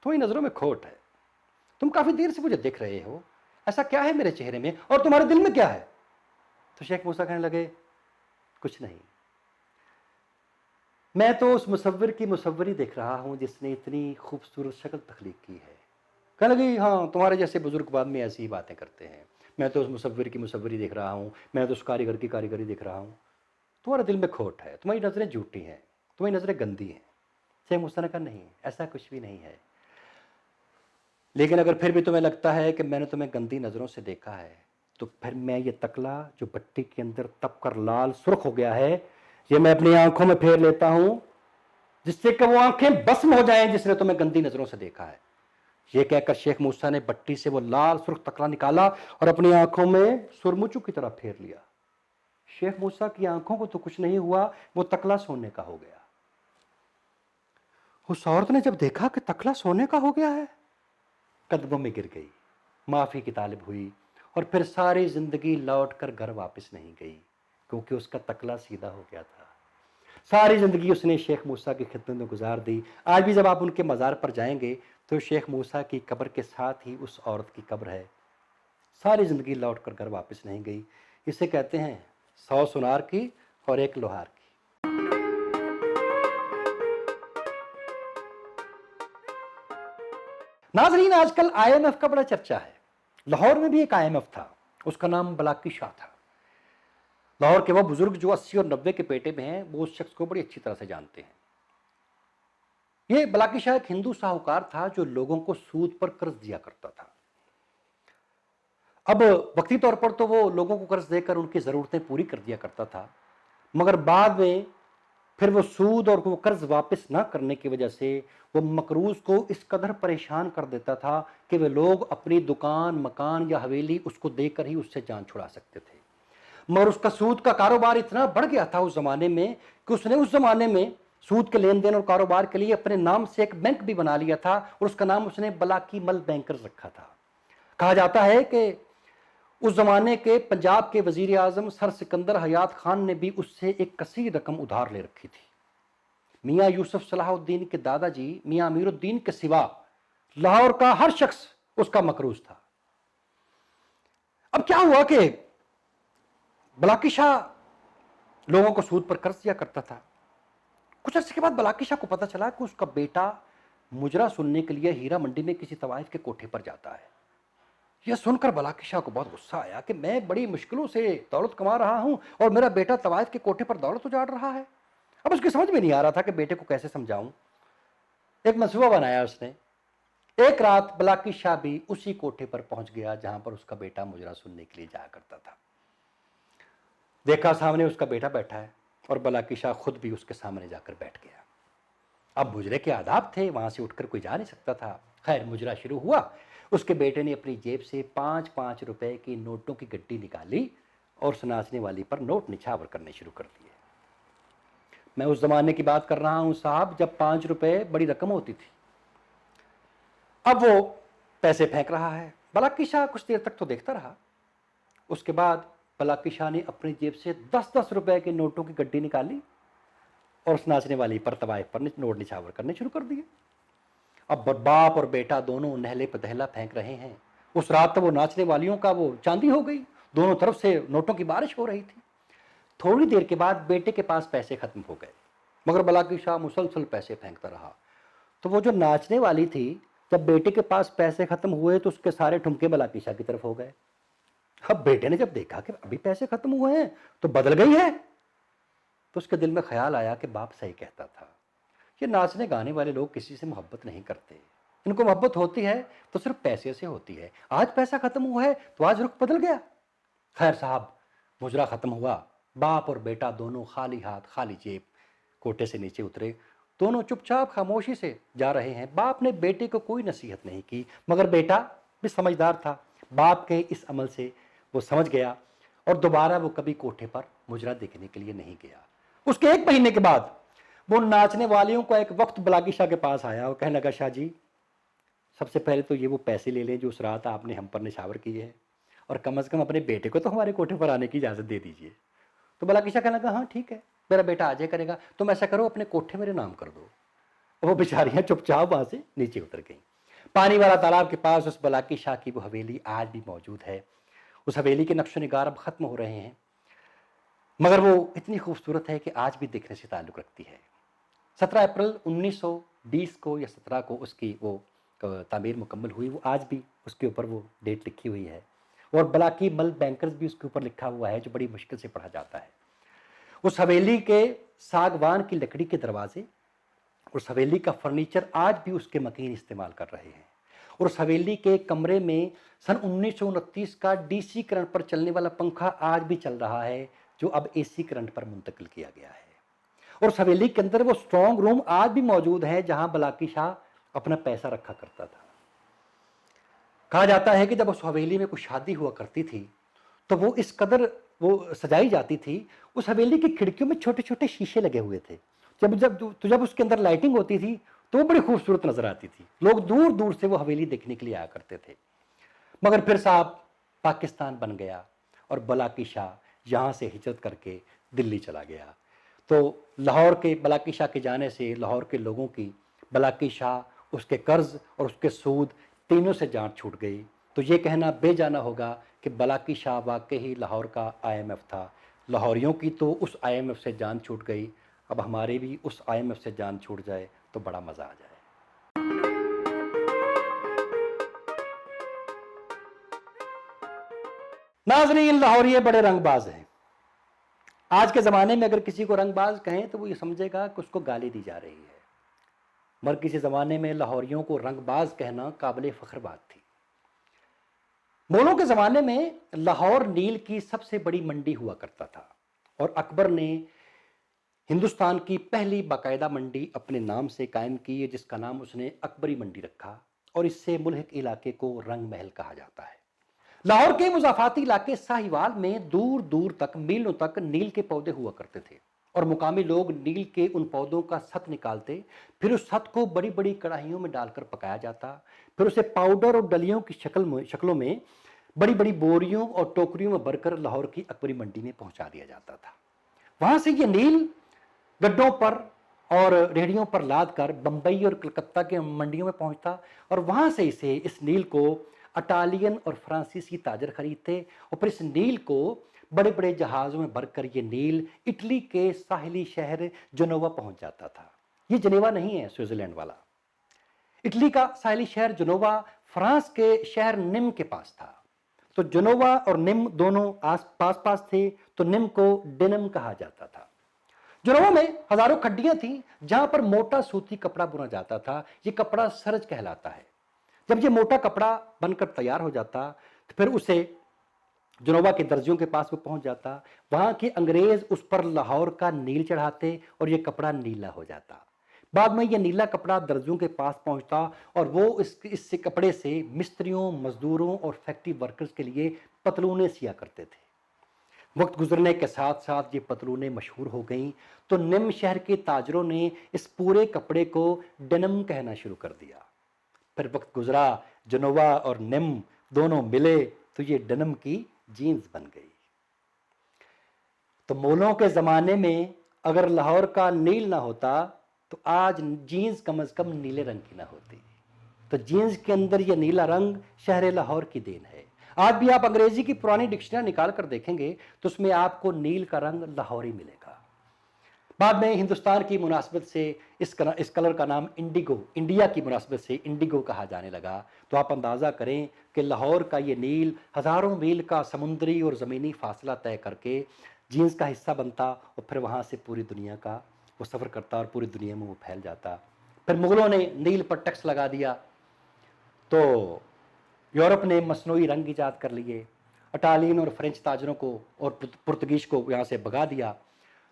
تمہاری نظروں میں کھوٹ ہے۔ تم کافی دیر سے مجھے دیکھ رہے ہو، ایسا کیا ہے میرے چہرے میں اور تمہارے دل میں کیا ہے؟ تو شیخ موسیٰ کہنے لگے، کچھ نہیں، میں تو اس مصور کی مصوری دیکھ رہا ہوں جس نے اتنی خوبصورت شکل تخلیق کی ہے۔ کہنے لگی، ہاں تمہارے جیسے بزرگ بعد میں ایسی ہی باتیں کرتے ہیں، میں تو اس مصور کی مصوری دیکھ رہا ہوں، میں تو اس کاریگر کی کاریگری دیکھ رہا ہوں، تمہارے دل میں کھوٹ ہے، تمہاری نظریں جھوٹی ہیں، تمہاری نظریں گندی ہیں۔ شیخ موسیٰ نے کہا، نہیں ایسا کچھ بھی نہیں ہے، لیکن اگر پھر بھی تمہیں لگتا ہے کہ میں نے تمہیں گندی نظروں سے دیکھا ہے تو پھر میں یہ تکلا جو بھٹی کے اندر تپ کر لال سرخ ہو گیا ہے، یہ میں اپنی آنکھوں میں پھیر لیتا ہوں، جس سے کہ وہ آنکھیں بسم ہو جائیں جس نے تمہیں گندی نظروں سے دیکھا ہے۔ یہ کہہ کر شیخ موسیٰ نے بھٹی سے وہ لال سرخ تکلا نکالا اور اپنی آنکھوں میں سرمچو کی طرح پھیر لیا۔ شیخ موسیٰ کی آنکھوں کو تو کچھ نہیں ہوا، وہ تکلا سونے کا ہو گیا۔ اس عورت نے جب دیکھا کہ تکلا سونے کا ہو گیا ہے، قدموں میں گر گئی، معافی کی طالب ہوئی، اور پھر ساری زندگی لوٹ کر گھر واپس نہیں گئی، کیونکہ اس کا تکلا سیدھا ہو گیا تھا۔ ساری زندگی اس نے شیخ موسیٰ کی خدمت میں گزار دی۔ آج بھی جب آپ ان کے مزار پر جائیں گے تو شیخ موسیٰ کی قبر کے ساتھ ہی اس عورت کی قبر ہے۔ ساری زندگی لوٹ کر گھر واپس نہیں گئی۔ اسے کہتے ہیں 100 سونار کی اور 1 لوہار کی۔ ناظرین، آج کل IMF کا بڑا چرچا ہے۔ لاہور میں بھی ایک IMF تھا، اس کا نام بلاکی شاہ تھا۔ لاہور کے وہ بزرگ جو 80 اور 90 کے پیٹے میں ہیں وہ اس شخص کو بڑی اچھی طرح سے جانتے ہیں۔ یہ بلاکی شاہ ایک ہندو ساہوکار تھا جو لوگوں کو سود پر قرض دیا کرتا تھا۔ اب وقتی طور پر تو وہ لوگوں کو قرض دے کر ان کی ضرورتیں پوری کر دیا کرتا تھا، مگر بعد میں پھر وہ سود اور وہ قرض واپس نہ کرنے کی وجہ سے وہ مقروض کو اس قدر پریشان کر دیتا تھا کہ وہ لوگ اپنی دکان، مکان یا حویلی اس کو دے کر ہی اس سے جان چھڑا سکتے تھے۔ مگر اس کا سود کا کاروبار اتنا بڑھ گیا تھا اس زمانے میں کہ اس نے اس زمانے میں سود کے لین دین اور کاروبار کے لیے اپنے نام سے ایک بینک بھی بنا لیا تھا، اور اس کا نام اس نے بلاکی مل بینکرز رکھا تھا۔ کہا جاتا ہے کہ اس زمانے کے پنجاب کے وزیر اعظم سر سکندر حیات خان نے بھی اس سے ایک کثیر رقم ادھار لے رکھی تھی۔ میاں یوسف صلاح الدین کے دادا جی میاں امیر الدین کے سوا لاہور کا ہر شخص اس کا مقروض تھا۔ اب کیا ہوا کہ بلاکی شاہ لوگوں کو سود پر قرض دیا کرتا تھا۔ کچھ عرصے کے بعد بلاکی شاہ کو پتا چلا کہ اس کا بیٹا مجرا سننے کے لیے ہیرا منڈی میں کسی طوائف کے کوٹھے پر جاتا ہے۔ یہ سن کر بلاکی شاہ کو بہت غصہ آیا کہ میں بڑی مشکلوں سے دولت کما رہا ہوں اور میرا بیٹا طوائف کے کوٹھے پر دولت اجاڑ رہا ہے۔ اب اس کی سمجھ میں نہیں آ رہا تھا کہ بیٹے کو کیسے سمجھاؤں۔ ایک منصوبہ بنایا اس نے۔ ایک رات بلاکی شاہ بھی اسی کوٹھے پر پہنچ گیا جہاں پر اس کا بیٹا مجرا سننے کے لیے جایا کرتا تھا۔ دیکھا سامنے اس کا بیٹا بیٹھا ہے اور بلاکی شاہ خود بھی اس کے سامنے جا کر بیٹھ گیا۔ اب مجرے کے آداب تھے، وہاں سے اٹھ کر کوئی جا نہیں سکتا تھا۔ खैर मुजरा शुरू हुआ। उसके बेटे ने अपनी जेब से 5-5 रुपए की नोटों की गड्डी निकाली और उस नाचने वाली पर नोट निछावर करने शुरू कर दिए। मैं उस जमाने की बात कर रहा हूं साहब, जब 5 रुपए बड़ी रकम होती थी। अब वो पैसे फेंक रहा है। बलाकी शाह कुछ देर तक तो देखता रहा। उसके बाद बलाकी शाह ने अपनी जेब से 10-10 रुपए के नोटों की गड्डी निकाली और उस नाचने वाली पर तवाइफ पर नोट निछावर करने शुरू कर दिए। अब बाप और बेटा दोनों नहले पतहला फेंक रहे हैं। उस रात तो वो नाचने वालियों का वो चांदी हो गई, दोनों तरफ से नोटों की बारिश हो रही थी। थोड़ी देर के बाद बेटे के पास पैसे खत्म हो गए, मगर बलाकी शाह मुसलसल पैसे फेंकता रहा। तो वो जो नाचने वाली थी, जब बेटे के पास पैसे खत्म हुए तो उसके सारे ठुमके बलाकी शाह की तरफ हो गए। अब बेटे ने जब देखा कि अभी पैसे खत्म हुए हैं तो बदल गई है, तो उसके दिल में ख्याल आया कि बाप सही कहता था, ये नाचने गाने वाले लोग किसी से मोहब्बत नहीं करते। इनको मोहब्बत होती है तो सिर्फ पैसे से होती है। आज पैसा खत्म हुआ है तो आज रुख बदल गया। खैर साहब, मुजरा खत्म हुआ। बाप और बेटा दोनों खाली हाथ खाली जेब कोटे से नीचे उतरे। दोनों चुपचाप खामोशी से जा रहे हैं। बाप ने बेटे को कोई नसीहत नहीं की, मगर बेटा भी समझदार था। बाप के इस अमल से वो समझ गया और दोबारा वो कभी कोठे पर मुजरा देखने के लिए नहीं गया। उसके 1 महीने के बाद वो नाचने वालियों को एक वक्त बलाकी शाह के पास आया और कहने लगा, शाह जी, सबसे पहले तो ये वो पैसे ले लें जो उस रात आपने हम पर निछावर किए हैं, और कम से कम अपने बेटे को तो हमारे कोठे पर आने की इजाज़त दे दीजिए। तो बलाकी शाह कहने लगा, हाँ ठीक है, मेरा बेटा आ जाए करेगा, तुम ऐसा करो अपने कोठे मेरे नाम कर दो। वो बेचारियाँ चुपचाप वहाँ से नीचे उतर गईं। पानी वाला तालाब के पास उस बलाकी शाह की वो हवेली आज भी मौजूद है। उस हवेली के नक्शो निगार अब ख़त्म हो रहे हैं, मगर वो इतनी खूबसूरत है कि आज भी देखने से ताल्लुक़ रखती है। 17 अप्रैल 1920 को या 17 को उसकी वो तामीर मुकम्मल हुई। वो आज भी उसके ऊपर वो डेट लिखी हुई है, और बलाकी मल बैंकर्स भी उसके ऊपर लिखा हुआ है, जो बड़ी मुश्किल से पढ़ा जाता है। उस हवेली के सागवान की लकड़ी के दरवाजे, उस हवेली का फर्नीचर आज भी उसके मकीन इस्तेमाल कर रहे हैं। और उस हवेली के कमरे में सन 1929 का डीसी करंट पर चलने वाला पंखा आज भी चल रहा है, जो अब एसी करंट पर मुंतकिल किया गया है। और उस हवेली के अंदर वो स्ट्रॉन्ग रूम आज भी मौजूद है, जहां बलाकी शाह अपना पैसा रखा करता था। कहा जाता है कि जब उस हवेली में कुछ शादी हुआ करती थी तो वो इस कदर वो सजाई जाती थी, उस हवेली की खिड़कियों में छोटे छोटे शीशे लगे हुए थे। जब उसके अंदर लाइटिंग होती थी तो वो बड़ी खूबसूरत नजर आती थी। लोग दूर दूर से वो हवेली देखने के लिए आया करते थे। मगर फिर साहब पाकिस्तान बन गया और बलाकी शाह यहाँ से हिजरत करके दिल्ली चला गया। तो लाहौर के बलाकी शाह के जाने से लाहौर के लोगों की, बलाकी शाह, उसके कर्ज और उसके सूद तीनों से जान छूट गई। तो ये कहना बेजाना होगा कि बलाकी शाह वाकई ही लाहौर का IMF था। लाहौरियों की तो उस IMF से जान छूट गई, अब हमारे भी उस IMF से जान छूट जाए तो बड़ा मज़ा आ जाए। नाज़रीन, लाहौरिये बड़े रंगबाज हैं। आज के ज़माने में अगर किसी को रंगबाज कहें तो वो ये समझेगा कि उसको गाली दी जा रही है, मगर किसी ज़माने में लाहौरियों को रंगबाज कहना काबिल फ़ख्र बात थी। मोगलों के ज़माने में लाहौर नील की सबसे बड़ी मंडी हुआ करता था, और अकबर ने हिंदुस्तान की पहली बाकायदा मंडी अपने नाम से कायम की है, जिसका नाम उसने अकबरी मंडी रखा, और इससे मुल्क इलाके को रंग महल कहा जाता है। लाहौर के मुज़ाफ़ाती इलाके साहिवाल में दूर दूर तक, मीलों तक नील के पौधे हुआ करते थे, और मुकामी लोग नील के उन पौधों का सत निकालते, फिर उस सत को बड़ी बड़ी कढ़ाइयों में डालकर पकाया जाता, फिर उसे पाउडर और डलियों की शक्लों में बड़ी बड़ी बोरियों और टोकरियों में भरकर लाहौर की अकबरी मंडी में पहुंचा दिया जाता था। वहां से ये नील गड्ढों पर और रेहड़ियों पर लाद कर बंबई और कलकत्ता के मंडियों में पहुंचता, और वहां से इस नील को इटालियन और फ्रांसीसी ताजर खरीदते, और फिर इस नील को बड़े बड़े जहाज़ों में भरकर ये नील इटली के साहिली शहर जनेवा पहुंच जाता था। ये जनेवा नहीं है स्विट्जरलैंड वाला। इटली का साहिली शहर जनेवा फ्रांस के शहर निम के पास था। तो जनेवा और निम दोनों पास पास थे, तो निम को डेनिम कहा जाता था। जनेवा में हजारों खड्डियां थीं जहां पर मोटा सूती कपड़ा बुना जाता था। ये कपड़ा सरज कहलाता है। जब ये मोटा कपड़ा बनकर तैयार हो जाता तो फिर उसे जनेवा के दर्जियों के पास वो पहुंच जाता। वहां के अंग्रेज उस पर लाहौर का नील चढ़ाते और ये कपड़ा नीला हो जाता। بعد میں یہ نیلا کپڑا درزیوں کے پاس پہنچتا اور وہ اس سے کپڑے سے مستریوں، مزدوروں اور فیکٹری ورکرز کے لیے پتلونیں سیا کرتے تھے۔ وقت گزرنے کے ساتھ ساتھ یہ پتلونیں مشہور ہو گئیں تو نم شہر کے تاجروں نے اس پورے کپڑے کو ڈنم کہنا شروع کر دیا۔ پھر وقت گزرا، جنوبا اور نم دونوں ملے تو یہ ڈنم کی جینز بن گئی۔ تو مولوں کے زمانے میں اگر لاہور کا نیل نہ ہوتا تو آج جینز کم از کم نیلے رنگ کی نہ ہوتی۔ تو جینز کے اندر یہ نیلا رنگ شہر لاہور کی دین ہے۔ آج بھی آپ انگریزی کی پرانی ڈکشنری نکال کر دیکھیں گے تو اس میں آپ کو نیل کا رنگ لاہوری ملے گا۔ بعد میں ہندوستان کی مناسبت سے اس کلر کا نام انڈیگو، انڈیا کی مناسبت سے انڈیگو کہا جانے لگا۔ تو آپ اندازہ کریں کہ لاہور کا یہ نیل ہزاروں میل کا سمندری اور زمینی فاصلہ طے کر کے جینز کا حصہ بنتا اور پھر وہاں سے پوری دنیا کا وہ سفر کرتا اور پوری دنیا میں وہ پھیل جاتا۔ پھر مغلوں نے نیل پر ٹیکس لگا دیا تو یورپ نے مصنوعی رنگ ایجاد کر لیے، اٹالین اور فرینچ تاجروں کو اور پرتگیز کو یہاں سے بھگا دیا،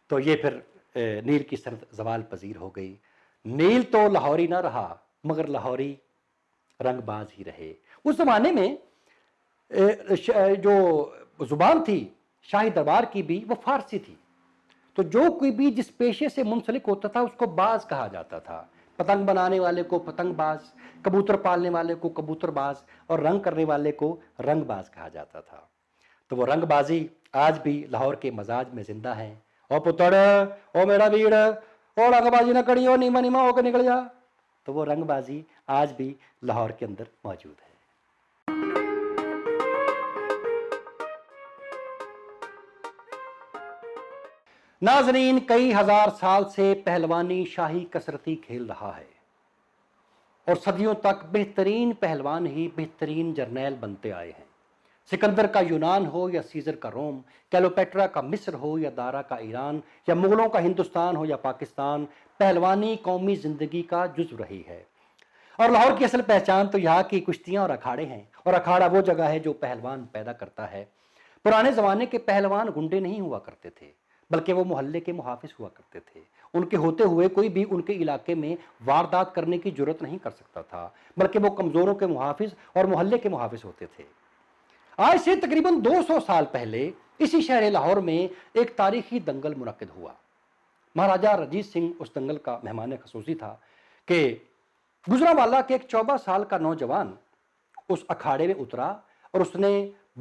تو یہ پھر نیل کی صنعت زوال پذیر ہو گئی۔ نیل تو لاہوری نہ رہا مگر لاہوری رنگ باز ہی رہے۔ اس زمانے میں جو زبان تھی شاہی دربار کی بھی وہ فارسی تھی، تو جو کوئی بھی جس پیشے سے منسلک ہوتا تھا اس کو باز کہا جاتا تھا۔ پتنگ بنانے والے کو پتنگ باز، کبوتر پالنے والے کو کبوتر باز اور رنگ کرنے والے کو رنگ باز کہا جاتا تھا۔ تو وہ رنگ بازی آج بھی لاہور کے مزاج میں زندہ ہے۔ او پتڑ، او میرا بیڑ، او رنگ بازی نہ کری، او نیما نیما ہو کے نکل جا۔ تو وہ رنگ بازی آج بھی لاہور کے اندر موجود ہے۔ ناظرین، کئی ہزار سال سے پہلوانی شاہی کثرتی کھیل رہا ہے اور صدیوں تک بہترین پہلوان ہی بہترین جرنیل بنتے آئے ہیں۔ سکندر کا یونان ہو یا سیزر کا روم، کیلوپیٹرا کا مصر ہو یا دارا کا ایران، یا مغلوں کا ہندوستان ہو یا پاکستان، پہلوانی قومی زندگی کا جزو رہی ہے۔ اور لاہور کی اصل پہچان تو یہاں کی کشتیاں اور اکھاڑے ہیں، اور اکھاڑا وہ جگہ ہے جو پہلوان پیدا کرتا ہے۔ پرانے زمانے کے پہلوان گنڈے نہیں ہوا کرتے تھے بلکہ وہ محلے کے محافظ ہوا کرتے تھے۔ ان کے ہوتے ہوئے کوئی بھی ان کے علاقے میں واردات کرنے کی جرت نہیں کر سکتا تھا، بلکہ وہ کمزوروں کے محافظ اور محلے کے محافظ ہوتے تھے۔ آج سے تقریباً 200 سال پہلے اسی شہر لاہور میں ایک تاریخی دنگل منعقد ہوا۔ مہاراجہ رنجیت سنگھ اس دنگل کا مہمان خصوصی تھا کہ گجرانوالہ کے ایک 14 سال کا نوجوان اس اکھاڑے میں اترا اور اس نے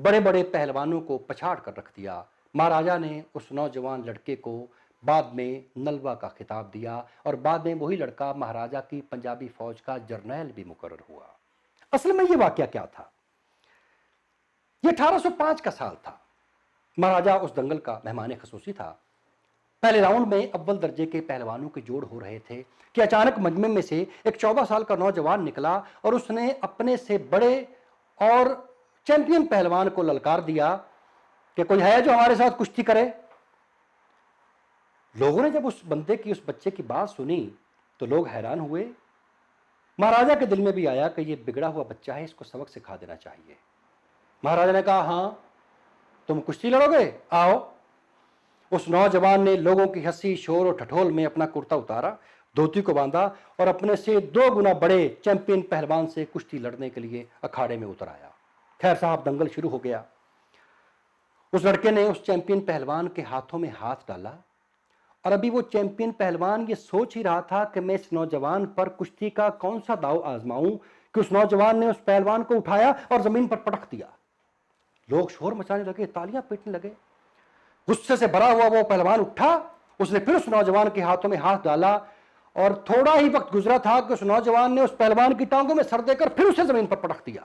بڑے بڑے پہلوانوں کو پچھاڑ کر رکھ دیا۔ مہاراجہ نے اس نوجوان لڑکے کو بعد میں نلوا کا خطاب دیا اور بعد میں وہی لڑکا مہاراجہ کی پنجابی فوج کا جرنیل بھی مقرر ہوا۔ اصل میں یہ واقعہ کیا تھا؟ یہ 1805 کا سال تھا۔ مہاراجہ اس دنگل کا مہمان خصوصی تھا۔ پہلے راؤنڈ میں اول درجے کے پہلوانوں کے جوڑ ہو رہے تھے کہ اچانک مجمع میں سے ایک 14 سال کا نوجوان نکلا اور اس نے اپنے سے بڑے اور چیمپئن پہلوان کو للکار دیا کہ کوئی ہے جو ہمارے ساتھ کشتی کرے۔ لوگوں نے جب اس بندے کی، اس بچے کی بات سنی تو لوگ حیران ہوئے۔ مہاراجہ کے دل میں بھی آیا کہ یہ بگڑا ہوا بچہ ہے، اس کو سبق سکھا دینا چاہیے۔ مہاراجہ نے کہا ہاں تم کشتی لڑو گے، آؤ۔ اس نوجوان نے لوگوں کی ہنسی شور اور ٹھٹھول میں اپنا کرتا اتارا، دھوتی کو باندھا اور اپنے سے 2 گنا بڑے چیمپئن پہلوان سے کشتی لڑنے کے لیے اکھاڑے میں اتر آیا۔ خیر صاحب، دنگل شروع ہو گیا۔ اس لڑکے نے اس چیمپئن پہلوان کے ہاتھوں میں ہاتھ ڈالا اور ابھی وہ چیمپئن پہلوان یہ سوچ ہی رہا تھا کہ میں اس نوجوان پر کشتی کا کون سا داؤ آزماؤں کہ اس نوجوان نے اس پہلوان کو اٹھایا اور زمین پر پٹک دیا۔ لوگ شور مچانے لگے، تالیاں پیٹنے لگے۔ غصے سے بھرا ہوا وہ پہلوان اٹھا، اس نے پھر اس نوجوان کے ہاتھوں میں ہاتھ ڈالا اور تھوڑا ہی وقت گزرا تھا کہ اس نوجوان نے اس پہلوان کی ٹانگوں میں سر دے کر پھر اسے زمین پر پٹک دیا۔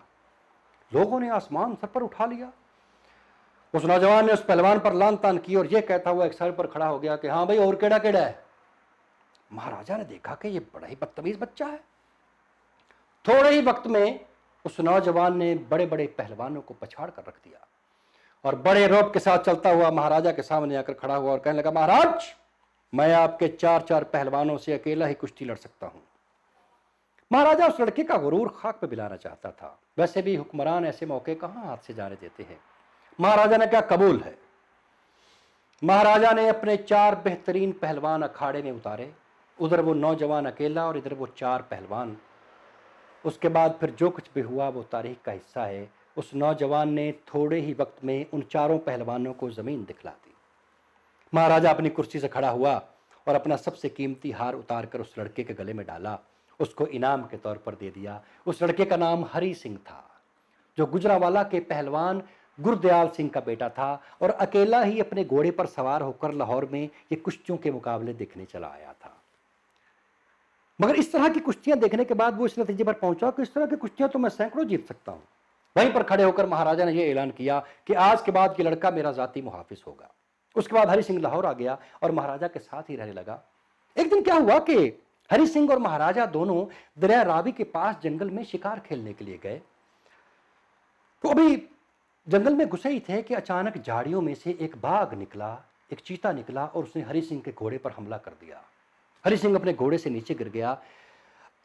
لوگوں نے آسمان سر پر اٹھا لیا۔ اس نوجوان نے اس پہلوان پر لان تان کی اور یہ کہتا ہوا ایک سر پر کھڑا ہو گیا کہ ہاں بھائی اور کیڑا کیڑا ہے۔ مہاراجہ نے دیکھا کہ یہ بڑا ہی بدتمیز بچہ ہے۔ تھوڑے ہی وقت میں اس نوجوان نے بڑے بڑے پہلوانوں کو پچھاڑ کر رکھ دیا اور بڑے روب کے ساتھ چلتا ہوا مہاراجہ کے سامنے آ کر کھڑا ہوا اور کہنے لگا مہاراج، میں آپ کے 4 پہلوانوں سے اکیلا ہی کشتی لڑ سکتا ہوں۔ مہاراجہ اس لڑکے کا غرور خاک پہ ملانا چاہتا تھا، ویسے بھی حکمران ایسے موقع کہاں ہاتھ سے جانے دیتے ہیں۔ مہاراجہ نے کہا قبول ہے۔ مہاراجہ نے اپنے 4 بہترین پہلوان اکھاڑے میں اتارے ادھر وہ نوجوان اکیلا اور ادھر وہ 4 پہلوان۔ اس کے بعد پھر جو کچھ بھی ہوا وہ تاریخ کا حصہ ہے۔ اس نوجوان نے تھوڑے ہی وقت میں ان 4 پہلوانوں کو زمین دکھلا دی۔ مہاراجہ اپنی کرسی سے کھڑا ہوا اور اپنا سب سے قیمتی ہار اتار کر اس لڑکے کے گلے میں ڈالا، اس کو انعام کے طور پر دے دیا۔ اس لڑکے کا نام ہری سنگھ تھا، جو گجرانوالہ کے پہلوان گردیال سنگھ کا بیٹا تھا، اور اکیلا ہی اپنے گھوڑے پر سوار ہو کر لاہور میں یہ کشتیوں کے مقابلے دیکھنے چلا آیا تھا۔ مگر اس طرح کی کشتیاں دیکھنے کے بعد وہ اس نتیجے پر پہنچا کہ اس طرح کی کشتیاں تو میں سینکڑوں جیت سکتا ہوں۔ وہیں پر کھڑے ہو کر مہاراجہ نے یہ اعلان کیا کہ آج کے بعد یہ لڑکا میرا ذاتی محافظ ہوگا۔ اس کے بعد ہری سنگھ لاہور آ گیا اور مہاراجہ کے ساتھ ہی رہنے لگا۔ ایک دن کیا ہوا کہ ہری سنگھ اور مہاراجہ دونوں دریا راوی کے پاس جنگل میں شکار کھیلنے کے لیے گئے۔ تو ابھی جنگل میں گھسے ہی تھے کہ اچانک جھاڑیوں میں سے ایک باغ نکلا، ایک چیتا نکلا اور اس نے ہری سنگھ کے گھوڑے پر حملہ کر دیا۔ ہری سنگھ اپنے گھوڑے سے نیچے گر گیا۔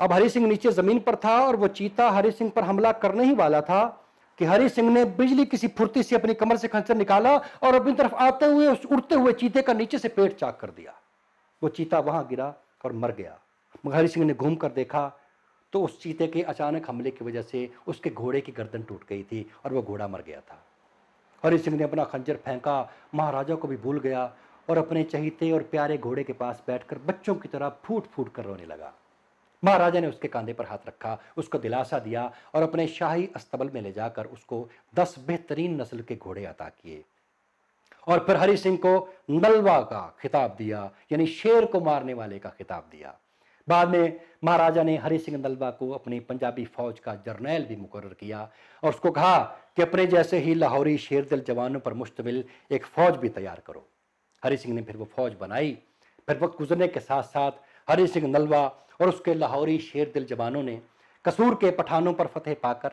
اب ہری سنگھ نیچے زمین پر تھا اور وہ چیتا ہری سنگھ پر حملہ کرنے ہی والا تھا کہ ہری سنگھ نے بجلی کسی پھرتی سے اپنی کمر سے خنجر نکالا اور اپنی طرف آتے ہوئے اس اڑتے ہوئے چیتے کا نیچے سے پیٹ چاک کر دیا۔ وہ چیتا وہاں گرا اور مر گیا۔ مگر ہری سنگھ نے گھوم کر دیکھا تو اس چیتے کے اچانک حملے کی وجہ سے اس کے گھوڑے کی گردن ٹوٹ گئی تھی اور وہ گھوڑا مر گیا تھا۔ ہری سنگھ نے اپنا خنجر پھینکا، مہاراجہ کو بھی بھول گیا اور اپنے چہیتے اور پیارے گھوڑے کے پاس بیٹھ کر بچوں کی طرح پھوٹ پھوٹ کر رونے لگا۔ مہاراجہ نے اس کے کاندھے پر ہاتھ رکھا، اس کو دلاسا دیا اور اپنے شاہی استبل میں لے جا کر اس کو 10 بہترین نسل کے گھوڑے عطا کیے، اور پھر ہری سنگھ کو نلوا کا خطاب دیا، یعنی شیر کو مارنے والے کا خطاب دیا۔ بعد میں مہاراجہ نے ہری سنگھ نلوا کو اپنی پنجابی فوج کا جرنیل بھی مقرر کیا اور اس کو کہا کہ اپنے جیسے ہی لاہوری شیر دل جوانوں پر مشتمل ایک فوج بھی تیار کرو۔ ہری سنگھ نے پھر وہ فوج بنائی۔ پھر وقت گزرنے کے ساتھ ساتھ ہری سنگھ نلوا اور اس کے لاہوری شیر دل جوانوں نے قصور کے پٹھانوں پر فتح پا کر،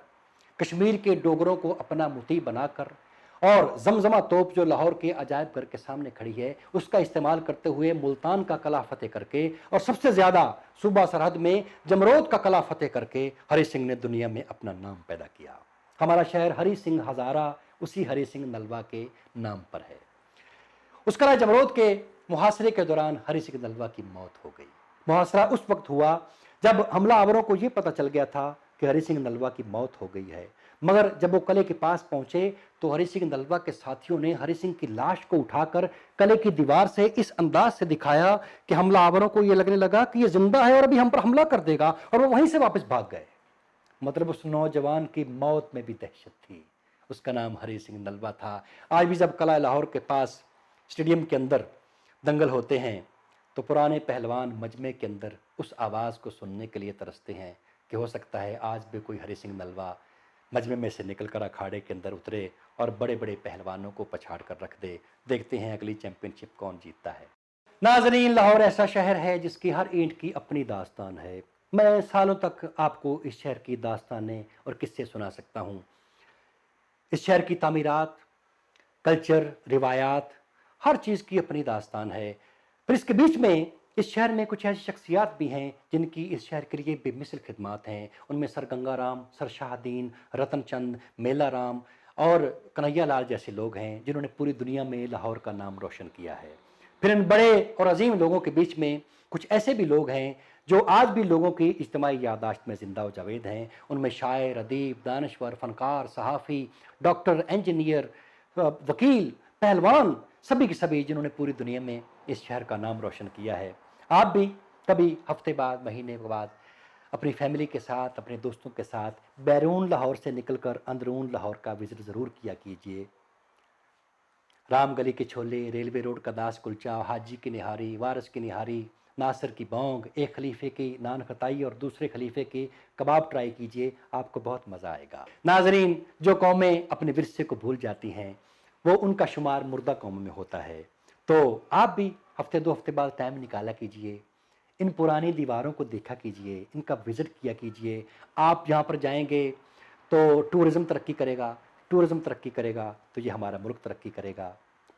کشمیر کے ڈوگروں کو اپنا مطیع بنا کر، اور زمزمہ توپ جو لاہور کے عجائب گھر کے سامنے کھڑی ہے اس کا استعمال کرتے ہوئے ملتان کا قلعہ فتح کر کے، اور سب سے زیادہ صوبہ سرحد میں جمرود کا قلعہ فتح کر کے ہری سنگھ نے دنیا میں اپنا نام پیدا کیا۔ ہمارا شہر ہری سنگھ ہزارہ اسی ہری سنگھ نلوا کے نام پر ہے۔ اس قلعہ جمرود کے محاصرے کے دوران ہری سنگھ نلوا کی موت ہو گئی۔ محاصرہ اس وقت ہوا جب حملہ آوروں کو یہ پتہ چل گیا تھا کہ ہری سنگھ نلوا کی موت ہو گئی ہے، مگر جب وہ قلعے کے پاس پہنچے تو ہری سنگھ نلوا کے ساتھیوں نے ہری سنگھ کی لاش کو اٹھا کر قلعے کی دیوار سے اس انداز سے دکھایا کہ حملہ آوروں کو یہ لگنے لگا کہ یہ زندہ ہے اور ابھی ہم پر حملہ کر دے گا، اور وہ وہیں سے واپس بھاگ گئے۔ مطلب اس نوجوان کی موت میں بھی دہشت تھی۔ اس کا نام ہری سنگھ نلوا تھا۔ آج بھی جب قلعہ لاہور کے پاس اسٹیڈیم کے اندر دنگل ہوتے ہیں تو پرانے پہلوان مجمع کے اندر اس آواز کو سننے کے لیے ترستے ہیں کہ ہو سکتا ہے آج بھی کوئی ہری سنگھ نلوا مجمع میں سے نکل کر اکھاڑے کے اندر اترے اور بڑے بڑے پہلوانوں کو پچھاڑ کر رکھ دے۔ دیکھتے ہیں اگلی چیمپئن شپ کون جیتتا ہے۔ ناظرین، لاہور ایسا شہر ہے جس کی ہر اینٹ کی اپنی داستان ہے۔ میں سالوں تک آپ کو اس شہر کی داستانیں اور قصے سنا سکتا ہوں۔ اس شہر کی تعمیرات، کلچر، روایات، ہر چیز کی اپنی داستان ہے۔ پھر اس کے بیچ میں اس شہر میں کچھ ایسی شخصیات بھی ہیں جن کی اس شہر کے لیے بے مثل خدمات ہیں۔ ان میں سر گنگا رام، سر شاہ دین، رتن چند، میلا رام اور کنہیا لال جیسے لوگ ہیں جنہوں نے پوری دنیا میں لاہور کا نام روشن کیا ہے۔ پھر ان بڑے اور عظیم لوگوں کے بیچ میں کچھ ایسے بھی لوگ ہیں جو آج بھی لوگوں کی اجتماعی یادداشت میں زندہ و جاوید ہیں۔ ان میں شاعر، ادیب، دانشور، فنکار، صحافی، ڈاکٹر، انجینئر، وکیل، پہلوان، سبھی کے سبھی جنہوں نے پوری دنیا میں اس شہر کا نام روشن کیا ہے۔ آپ بھی کبھی ہفتے بعد، مہینے بعد اپنی فیملی کے ساتھ، اپنے دوستوں کے ساتھ بیرون لاہور سے نکل کر اندرون لاہور کا وزٹ ضرور کیا کیجیے۔ رام گلی کے چھولے، ریلوے روڈ کا داس کلچا، حاجی کی نہاری، وارث کی نہاری، ناصر کی بونگ، ایک خلیفے کی نان خطائی اور دوسرے خلیفے کے کباب ٹرائی کیجیے، آپ کو بہت مزہ آئے گا۔ ناظرین، جو قومیں اپنے ورثے کو بھول جاتی ہیں وہ ان کا شمار مردہ قوموں میں ہوتا ہے، تو آپ بھی ہفتے 2 ہفتے بعد ٹائم نکالا کیجیے، ان پرانی دیواروں کو دیکھا کیجیے، ان کا وزٹ کیا کیجیے۔ آپ یہاں پر جائیں گے تو ٹورزم ترقی کرے گا، ٹورزم ترقی کرے گا تو یہ ہمارا ملک ترقی کرے گا۔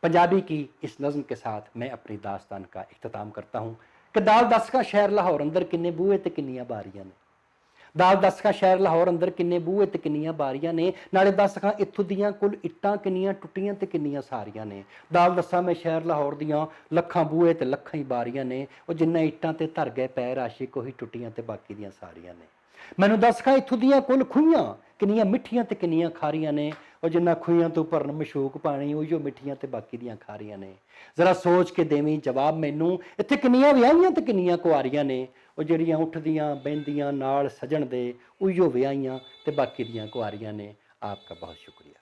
پنجابی کی اس نظم کے ساتھ میں اپنی داستان کا اختتام کرتا ہوں کہ دال دس کا شہر لاہور اندر کنے بوئے تے کنیاں باریاں نے، ਦਾਲ ਦੱਸ ਖਾਂ ਸ਼ਹਿਰ ਲਾਹੌਰ ਅੰਦਰ ਕਿੰਨੇ ਬੂਹੇ ਤੇ ਕਿੰਨੀਆਂ ਬਾਰੀਆਂ ਨੇ, ਨਾਲੇ ਦੱਸ ਖਾਂ ਇੱਥੋਂ ਦੀਆਂ ਕੁੱਲ ਇੱਟਾਂ ਕਿੰਨੀਆਂ ਟੁੱਟੀਆਂ ਤੇ ਕਿੰਨੀਆਂ ਸਾਰੀਆਂ ਨੇ। ਦਾਲ ਦੱਸਾਂ ਮੈਂ ਸ਼ਹਿਰ ਲਾਹੌਰ ਦੀਆਂ ਲੱਖਾਂ ਬੂਹੇ ਤੇ ਲੱਖਾਂ ਹੀ ਬਾਰੀਆਂ ਨੇ, ਉਹ ਜਿੰਨਾ ਇੱਟਾਂ ਤੇ ਧਰ ਗਏ ਪੈਰ ਆਸ਼ਿਕ ਉਹੀ ਟੁੱਟੀਆਂ ਤੇ ਬਾਕੀ ਦੀਆਂ ਸਾਰੀਆਂ ਨੇ। ਮੈਨੂੰ ਦੱਸ ਖਾਂ ਇੱਥੋਂ ਦੀਆਂ ਕੁੱਲ ਖੂਹੀਆਂ ਕਿੰਨੀਆਂ ਮਿੱਠੀਆਂ ਤੇ ਕਿੰਨੀਆਂ ਖਾਰੀਆਂ ਨੇ, ਉਹ ਜਿੰਨਾ ਖੂਹੀਆਂ ਤੋਂ ਭਰਨ ਮਸ਼ੂਕ ਪਾਣੀ ਉਹੀਓ ਮਿੱਠੀਆਂ ਤੇ ਬਾਕੀ ਦੀਆਂ ਖਾਰੀਆਂ ਨੇ। ਜ਼ਰਾ ਸੋਚ ਕੇ ਦੇਵੀਂ ਜਵਾਬ ਮੈਨੂੰ, ਇੱਥੇ ਕਿੰਨੀਆਂ ਵਿਆਹੀਆਂ ਤੇ ਕਿੰਨੀਆਂ ਕੁਆਰੀਆਂ ਨੇ, ਉਹ ਜਿਹੜੀਆਂ ਉੱਠਦੀਆਂ ਬਹਿੰਦੀਆਂ ਨਾਲ ਸਜਣ ਦੇ ਉਹੀਓ ਵਿਆਹੀਆਂ ਤੇ ਬਾਕੀ ਦੀਆਂ ਕੁਆਰੀਆਂ ਨੇ। ਆਪਕਾ ਬਹੁਤ ਸ਼ੁਕਰੀਆ।